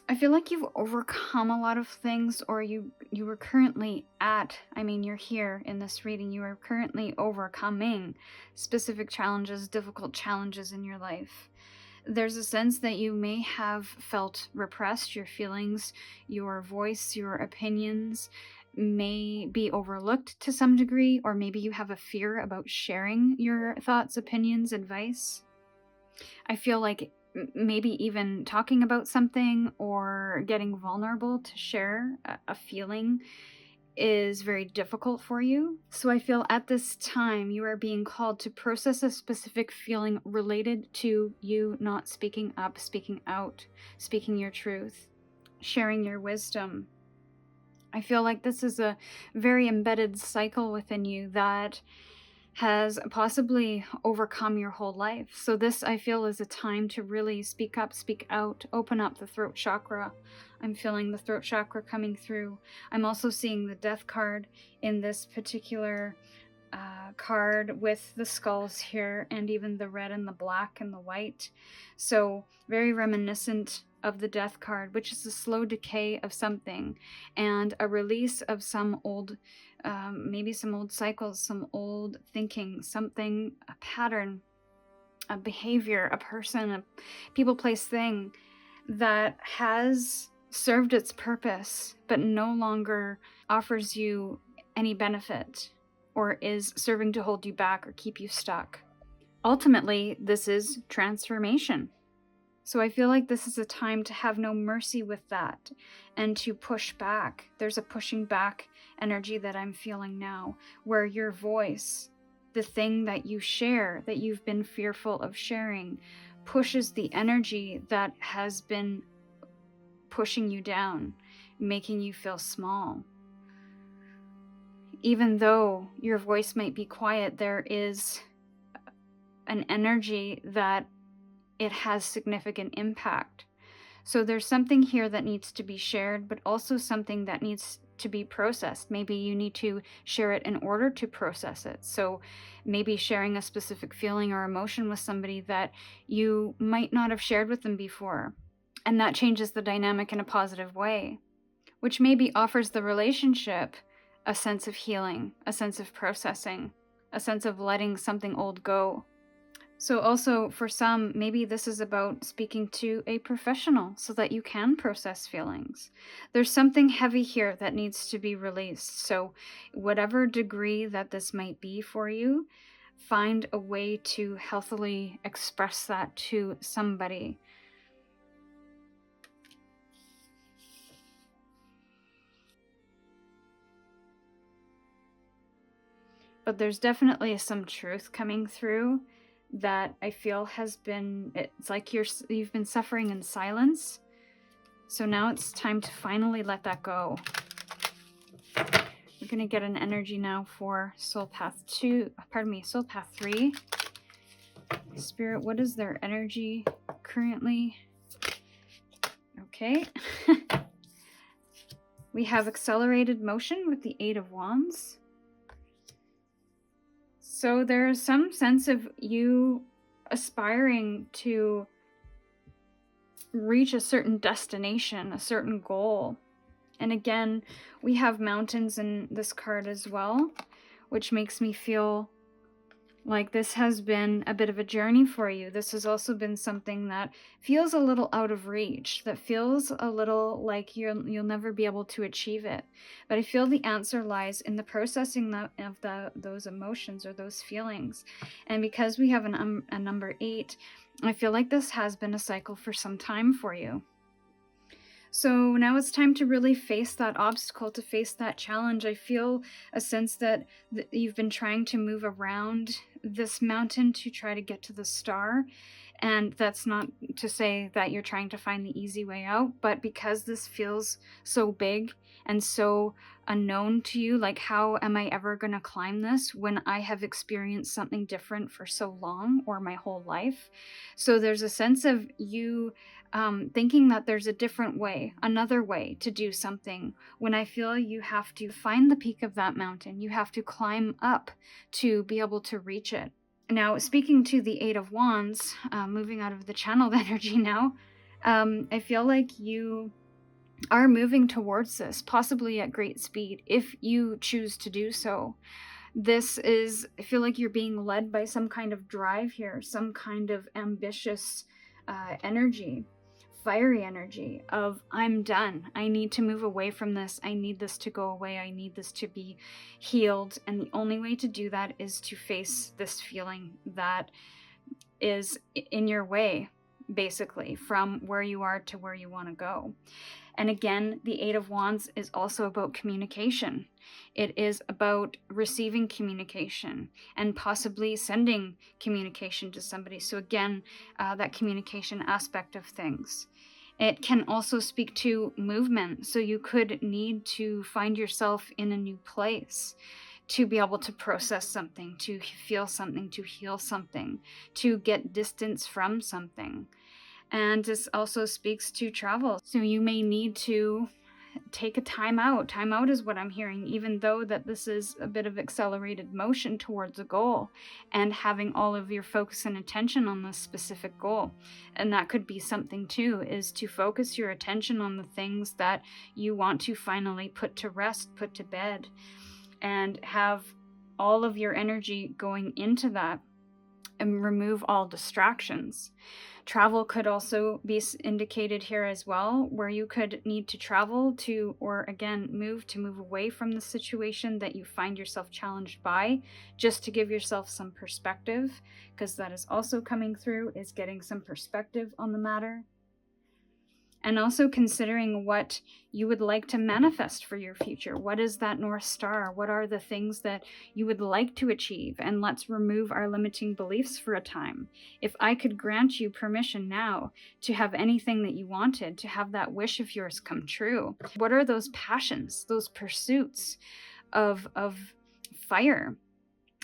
I feel like you've overcome a lot of things, or you were currently you're here in this reading, you are currently overcoming specific challenges, difficult challenges in your life. There's a sense that you may have felt repressed, your feelings, your voice, your opinions may be overlooked to some degree, or maybe you have a fear about sharing your thoughts, opinions, advice. I feel like maybe even talking about something or getting vulnerable to share a feeling is very difficult for you. So I feel at this time you are being called to process a specific feeling related to you not speaking up, speaking out, speaking your truth, sharing your wisdom. I feel like this is a very embedded cycle within you that has possibly overcome your whole life. So this, I feel, is a time to really speak up, speak out, open up the throat chakra. I'm feeling the throat chakra coming through. I'm also seeing the death card in this particular card with the skulls here, and even the red and the black and the white. So very reminiscent of the death card, which is a slow decay of something and a release of some old maybe some old cycles, some old thinking, something, a pattern, a behavior, a person, a people, place, thing that has served its purpose but no longer offers you any benefit or is serving to hold you back or keep you stuck. Ultimately, this is transformation. So I feel like this is a time to have no mercy with that and to push back. There's a pushing back energy that I'm feeling now, where your voice, the thing that you share, that you've been fearful of sharing, pushes the energy that has been pushing you down, making you feel small. Even though your voice might be quiet, there is an energy that it has significant impact. So there's something here that needs to be shared, but also something that needs to be processed. Maybe you need to share it in order to process it. So maybe sharing a specific feeling or emotion with somebody that you might not have shared with them before. And that changes the dynamic in a positive way, which maybe offers the relationship a sense of healing, a sense of processing, a sense of letting something old go. So also for some, maybe this is about speaking to a professional so that you can process feelings. There's something heavy here that needs to be released. So whatever degree that this might be for you, find a way to healthily express that to somebody. But there's definitely some truth coming through that I feel has been, it's like you've been suffering in silence. So now it's time to finally let that go. We're going to get an energy now for Soul Path 3. Spirit, what is their energy currently? Okay. We have accelerated motion with the 8 of Wands. So there's some sense of you aspiring to reach a certain destination, a certain goal. And again, we have mountains in this card as well, which makes me feel Like this has been a bit of a journey for you. This has also been something that feels a little out of reach, that feels a little like you'll never be able to achieve it. But I feel the answer lies in the processing of those emotions or those feelings. And because we have a number 8, I feel like this has been a cycle for some time for you. So now it's time to really face that obstacle, to face that challenge. I feel a sense that you've been trying to move around this mountain to try to get to the star. And that's not to say that you're trying to find the easy way out, but because this feels so big and so unknown to you, like how am I ever going to climb this when I have experienced something different for so long or my whole life? So there's a sense of you thinking that there's a different way, another way to do something, when I feel you have to find the peak of that mountain. You have to climb up to be able to reach it. Now, speaking to the 8 of Wands, moving out of the channeled energy now, I feel like you are moving towards this, possibly at great speed, if you choose to do so. This is, I feel like you're being led by some kind of drive here, some kind of ambitious energy, fiery energy of I'm done. I need to move away from this. I need this to go away. I need this to be healed. And the only way to do that is to face this feeling that is in your way, basically, from where you are to where you want to go. And again, the 8 of Wands is also about communication. It is about receiving communication and possibly sending communication to somebody. So again, that communication aspect of things. It can also speak to movement. So you could need to find yourself in a new place to be able to process something, to feel something, to heal something, to get distance from something. And this also speaks to travel. So you may need to take a time out. Time out is what I'm hearing, even though that this is a bit of accelerated motion towards a goal and having all of your focus and attention on this specific goal. And that could be something too, is to focus your attention on the things that you want to finally put to rest, put to bed, and have all of your energy going into that and remove all distractions. Travel could also be indicated here as well, where you could need to travel to, or again, move away from the situation that you find yourself challenged by, just to give yourself some perspective, because that is also coming through, is getting some perspective on the matter. And also considering what you would like to manifest for your future. What is that North Star? What are the things that you would like to achieve? And let's remove our limiting beliefs for a time. If I could grant you permission now to have anything that you wanted, to have that wish of yours come true, what are those passions, those pursuits of fire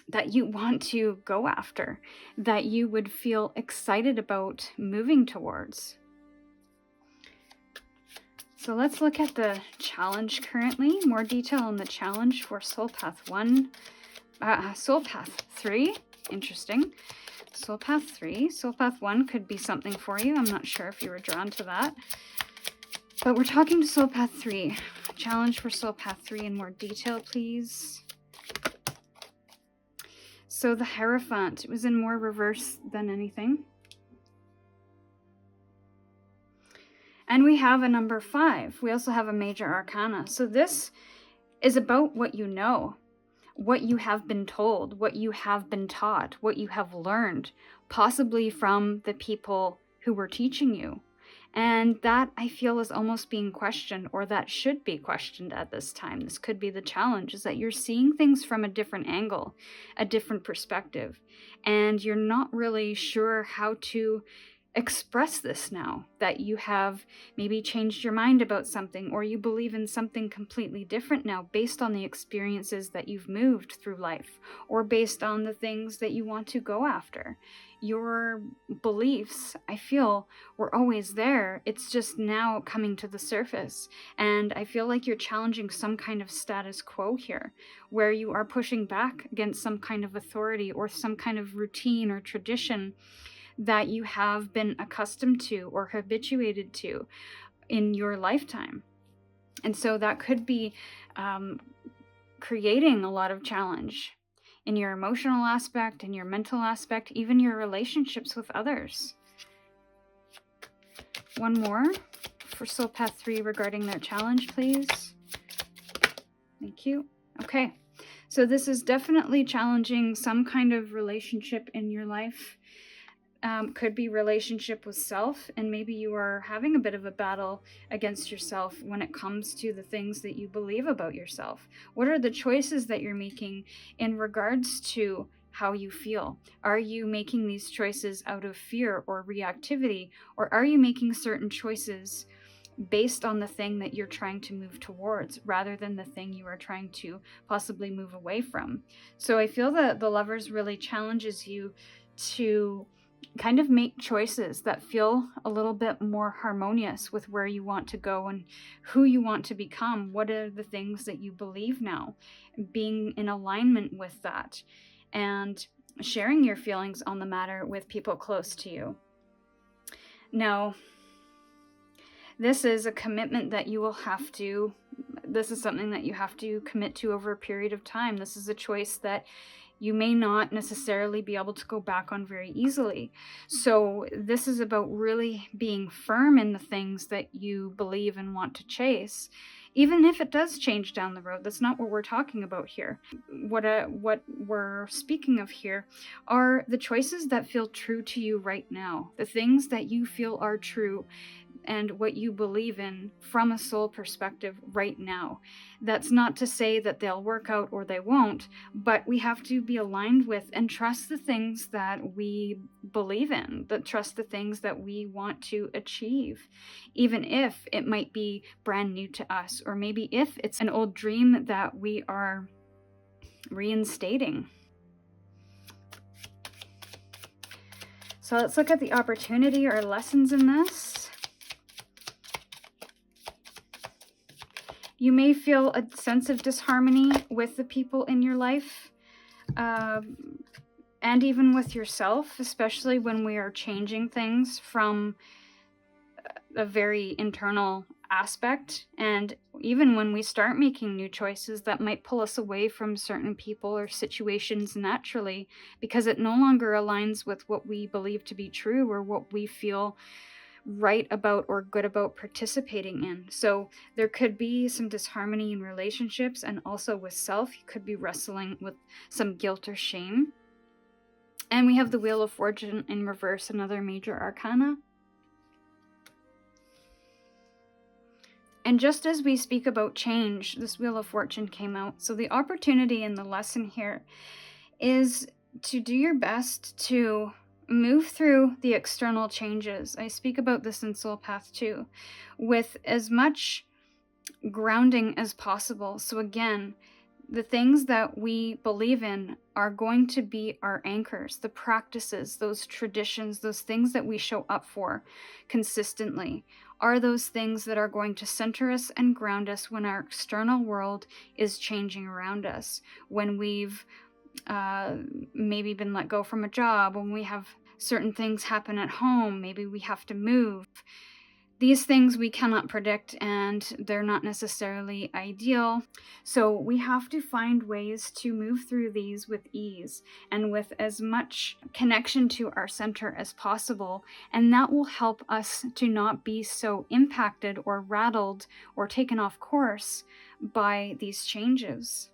that you want to go after, that you would feel excited about moving towards? So let's look at the challenge currently. More detail on the challenge for Soul Path 1. Soul Path 3. Interesting. Soul Path 3. Soul Path 1 could be something for you. I'm not sure if you were drawn to that. But we're talking to Soul Path 3. Challenge for Soul Path 3 in more detail, please. So the Hierophant. It was in more reverse than anything. And we have a number 5. We also have a major arcana. So this is about what you know, what you have been told, what you have been taught, what you have learned, possibly from the people who were teaching you. And that, I feel, is almost being questioned, or that should be questioned at this time. This could be the challenge, is that you're seeing things from a different angle, a different perspective, and you're not really sure how to express this now, that you have maybe changed your mind about something, or you believe in something completely different now based on the experiences that you've moved through life, or based on the things that you want to go after. Your beliefs, I feel, were always there. It's just now coming to the surface. And I feel like you're challenging some kind of status quo here, where you are pushing back against some kind of authority or some kind of routine or tradition that you have been accustomed to or habituated to in your lifetime. And so that could be creating a lot of challenge in your emotional aspect, in your mental aspect, even your relationships with others. One more for Soul Path 3 regarding their challenge, please. Thank you. Okay, so this is definitely challenging some kind of relationship in your life. Could be relationship with self, and maybe you are having a bit of a battle against yourself when it comes to the things that you believe about yourself. What are the choices that you're making in regards to how you feel? Are you making these choices out of fear or reactivity, or are you making certain choices based on the thing that you're trying to move towards rather than the thing you are trying to possibly move away from? So I feel that the Lovers really challenges you to kind of make choices that feel a little bit more harmonious with where you want to go and who you want to become. What are the things that you believe now? Being in alignment with that and sharing your feelings on the matter with people close to you. Now, this is a commitment that you will have to, this is something that you have to commit to over a period of time. This is a choice that you may not necessarily be able to go back on very easily. So this is about really being firm in the things that you believe and want to chase, even if it does change down the road. That's not what we're talking about here. What we're speaking of here are the choices that feel true to you right now, the things that you feel are true and what you believe in from a soul perspective right now. That's not to say that they'll work out or they won't, but we have to be aligned with and trust the things that we believe in, that trust the things that we want to achieve, even if it might be brand new to us, or maybe if it's an old dream that we are reinstating. So let's look at the opportunity or lessons in this. You may feel a sense of disharmony with the people in your life, and even with yourself, especially when we are changing things from a very internal aspect. And even when we start making new choices that might pull us away from certain people or situations naturally, because it no longer aligns with what we believe to be true or what we feel right about or good about participating in. So there could be some disharmony in relationships, and also with self. You could be wrestling with some guilt or shame. And we have the Wheel of Fortune in reverse, another major arcana. And just as we speak about change, this Wheel of Fortune came out. So the opportunity and the lesson here is to do your best to move through the external changes. I speak about this in Soul Path 2, with as much grounding as possible. So again, the things that we believe in are going to be our anchors, the practices, those traditions, those things that we show up for consistently are those things that are going to center us and ground us when our external world is changing around us, when we've maybe been let go from a job, when we have certain things happen at home, maybe we have to move. These things we cannot predict, and they're not necessarily ideal. So we have to find ways to move through these with ease and with as much connection to our center as possible. And that will help us to not be so impacted or rattled or taken off course by these changes.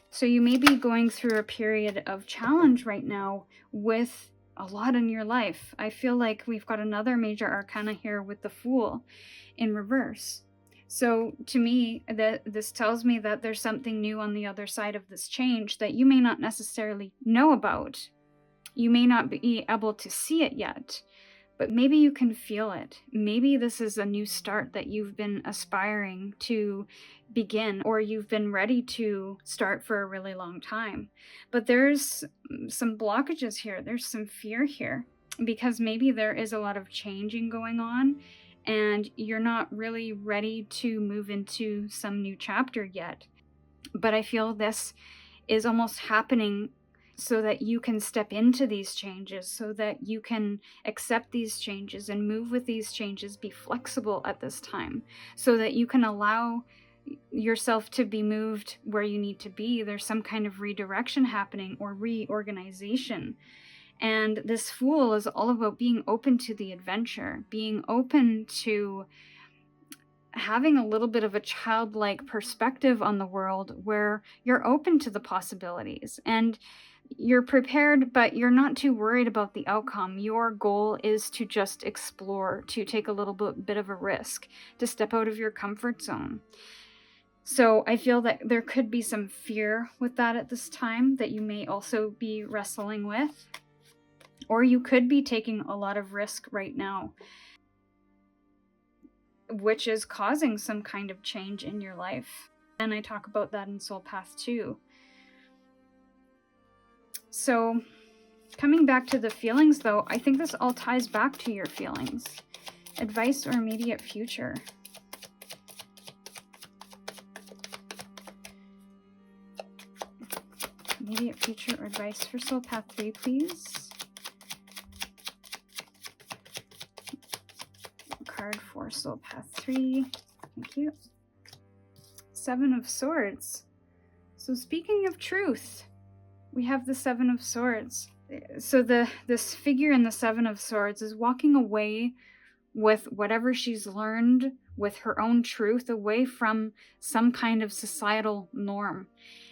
So you may be going through a period of challenge right now with a lot in your life. I feel like we've got another major arcana here with the Fool in reverse. So to me, this tells me that there's something new on the other side of this change that you may not necessarily know about. You may not be able to see it yet, but maybe you can feel it. Maybe this is a new start that you've been aspiring to begin, or you've been ready to start for a really long time. But there's some blockages here. There's some fear here, because maybe there is a lot of changing going on and you're not really ready to move into some new chapter yet. But I feel this is almost happening so that you can step into these changes, so that you can accept these changes and move with these changes, be flexible at this time, so that you can allow yourself to be moved where you need to be. There's some kind of redirection happening or reorganization. And this Fool is all about being open to the adventure, being open to having a little bit of a childlike perspective on the world where you're open to the possibilities and you're prepared, but you're not too worried about the outcome. Your goal is to just explore, to take a little bit of a risk, to step out of your comfort zone. So I feel that there could be some fear with that at this time that you may also be wrestling with. Or you could be taking a lot of risk right now, which is causing some kind of change in your life. And I talk about that in Soul Path 2. So coming back to the feelings though, I think this all ties back to your feelings. Advice or immediate future. Immediate future or advice for Soul Path 3, please. Card for Soul Path 3. Thank you. 7 of Swords. So speaking of truth, we have the 7 of Swords. So this figure in the 7 of Swords is walking away with whatever she's learned, with her own truth, away from some kind of societal norm.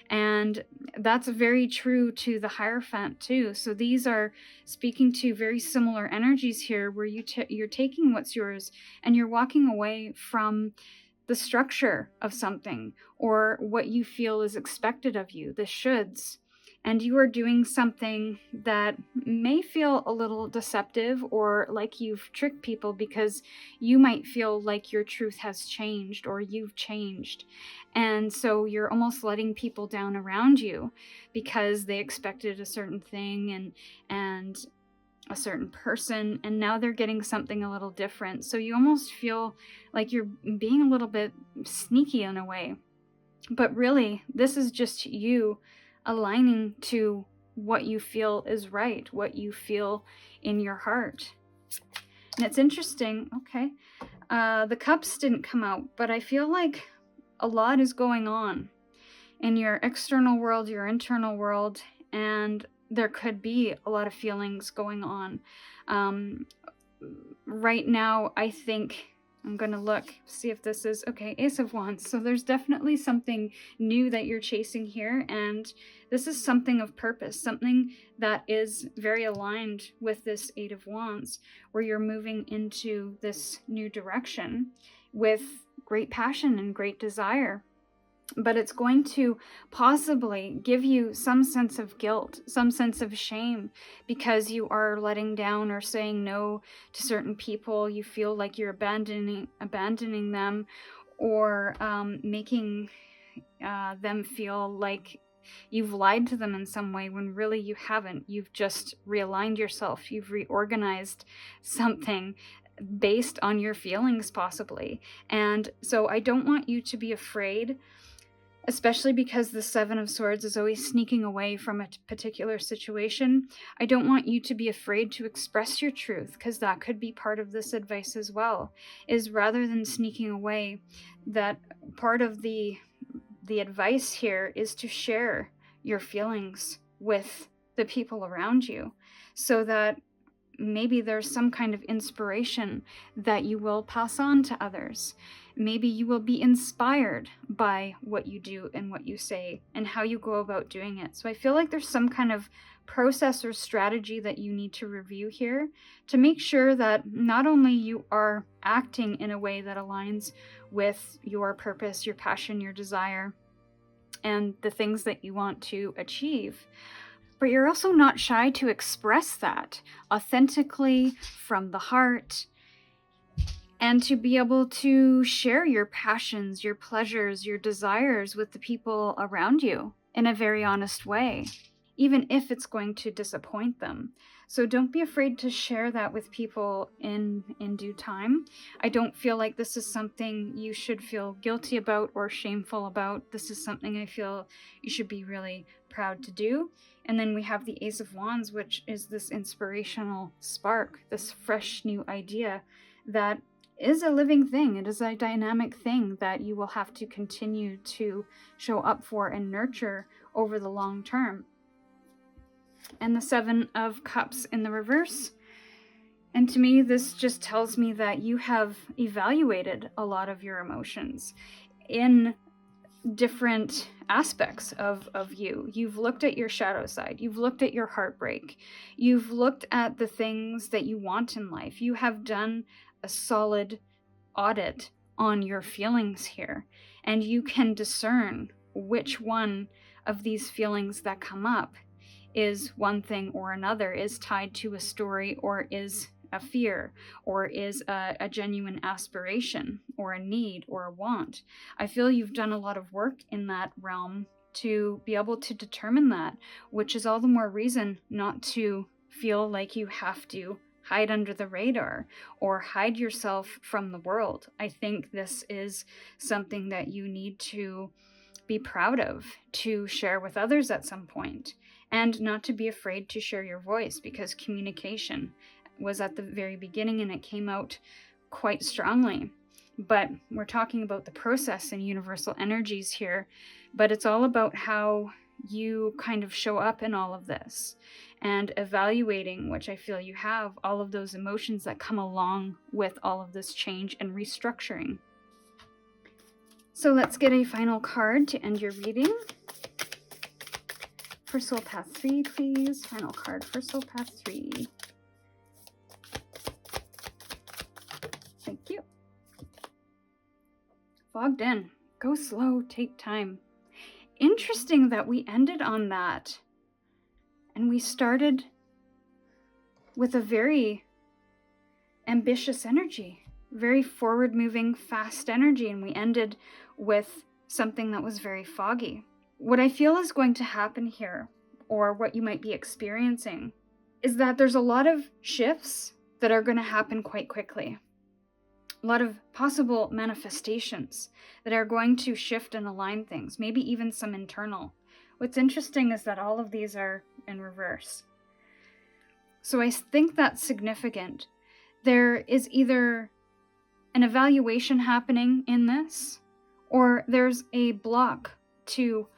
And that's very true to the Hierophant too. So these are speaking to very similar energies here, where you're taking what's yours and you're walking away from the structure of something or what you feel is expected of you, the shoulds. And you are doing something that may feel a little deceptive or like you've tricked people, because you might feel like your truth has changed or you've changed. And so you're almost letting people down around you because they expected a certain thing and a certain person, and now they're getting something a little different. So you almost feel like you're being a little bit sneaky in a way. But really, this is just you aligning to what you feel is right, what you feel in your heart. And it's interesting, okay, the Cups didn't come out, but I feel like a lot is going on in your external world, your internal world, and there could be a lot of feelings going on. Right now, I think I'm going to look, see if this is, okay, Ace of Wands. So there's definitely something new that you're chasing here, and this is something of purpose, something that is very aligned with this 8 of Wands, where you're moving into this new direction with great passion and great desire. But it's going to possibly give you some sense of guilt, some sense of shame, because you are letting down or saying no to certain people. You feel like you're abandoning them, or making them feel like you've lied to them in some way when really you haven't. You've just realigned yourself. You've reorganized something based on your feelings possibly. And so I don't want you to be afraid, especially because the 7 of Swords is always sneaking away from a particular situation. I don't want you to be afraid to express your truth, because that could be part of this advice as well, is rather than sneaking away, that part of the advice here is to share your feelings with the people around you, so that maybe there's some kind of inspiration that you will pass on to others. Maybe you will be inspired by what you do and what you say and how you go about doing it. So I feel like there's some kind of process or strategy that you need to review here to make sure that not only you are acting in a way that aligns with your purpose, your passion, your desire, and the things that you want to achieve, but you're also not shy to express that authentically from the heart, and to be able to share your passions, your pleasures, your desires with the people around you in a very honest way, even if it's going to disappoint them. So don't be afraid to share that with people in due time. I don't feel like this is something you should feel guilty about or shameful about. This is something I feel you should be really proud to do. And then we have the Ace of Wands, which is this inspirational spark, this fresh new idea that is a living thing. It is a dynamic thing that you will have to continue to show up for and nurture over the long term. And the Seven of Cups in the reverse. And to me, this just tells me that you have evaluated a lot of your emotions in different aspects of you. You've looked at your shadow side. You've looked at your heartbreak. You've looked at the things that you want in life. You have done a solid audit on your feelings here. And you can discern which one of these feelings that come up is one thing or another, is tied to a story, or is a fear, or is a genuine aspiration, or a need, or a want. I feel you've done a lot of work in that realm to be able to determine that, which is all the more reason not to feel like you have to hide under the radar or hide yourself from the world. I think this is something that you need to be proud of, to share with others at some point, and not to be afraid to share your voice, because communication was at the very beginning and it came out quite strongly. But we're talking about the process and universal energies here, but it's all about how you kind of show up in all of this and evaluating, which I feel you have, all of those emotions that come along with all of this change and restructuring. So let's get a final card to end your reading. For Soul Path 3, please. Final card for Soul Path 3. Thank you. Fogged in. Go slow, take time. Interesting that we ended on that. And we started with a very ambitious energy, very forward-moving, fast energy, and we ended with something that was very foggy. What I feel is going to happen here, or what you might be experiencing, is that there's a lot of shifts that are going to happen quite quickly. A lot of possible manifestations that are going to shift and align things, maybe even some internal. What's interesting is that all of these are in reverse. So I think that's significant. There is either an evaluation happening in this, or there's a block to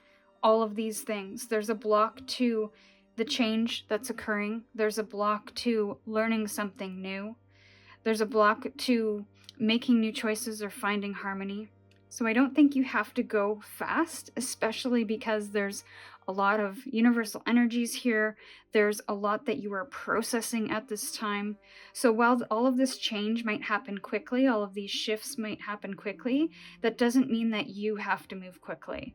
all of these things. There's a block to the change that's occurring. There's a block to learning something new. There's a block to making new choices or finding harmony. So I don't think you have to go fast, especially because there's a lot of universal energies here. There's a lot that you are processing at this time. So while all of this change might happen quickly, all of these shifts might happen quickly, that doesn't mean that you have to move quickly.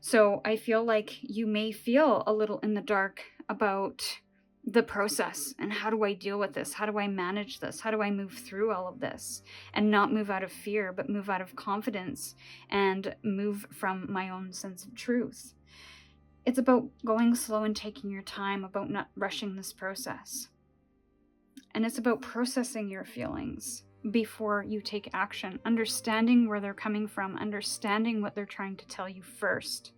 So I feel like you may feel a little in the dark about the process and how do I deal with this? How do I manage this? How do I move through all of this and not move out of fear, but move out of confidence and move from my own sense of truth? It's about going slow and taking your time, about not rushing this process. And it's about processing your feelings before you take action, understanding where they're coming from, understanding what they're trying to tell you first,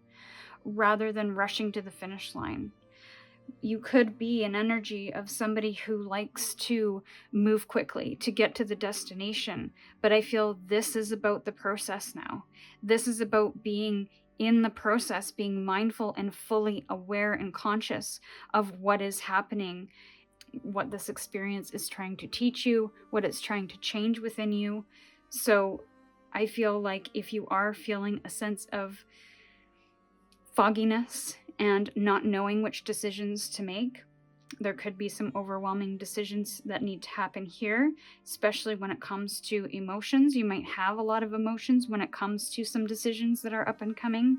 rather than rushing to the finish line. You could be an energy of somebody who likes to move quickly to get to the destination, but I feel this is about the process now. This is about being in the process, being mindful and fully aware and conscious of what is happening, what this experience is trying to teach you, what it's trying to change within you. So I feel like if you are feeling a sense of fogginess and not knowing which decisions to make, there could be some overwhelming decisions that need to happen here, especially when it comes to emotions. You might have a lot of emotions when it comes to some decisions that are up and coming.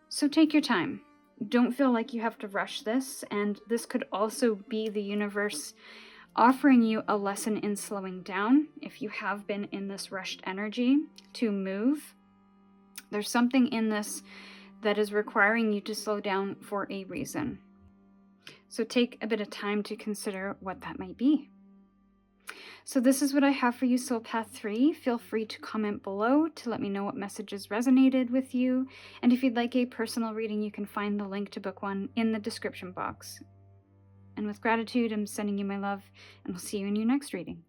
So take your time. Don't feel like you have to rush this, and this could also be the universe offering you a lesson in slowing down if you have been in this rushed energy to move. There's something in this that is requiring you to slow down for a reason. So take a bit of time to consider what that might be. So this is what I have for you, Soul Path 3. Feel free to comment below to let me know what messages resonated with you. And if you'd like a personal reading, you can find the link to book one in the description box. And with gratitude, I'm sending you my love, and we'll see you in your next reading.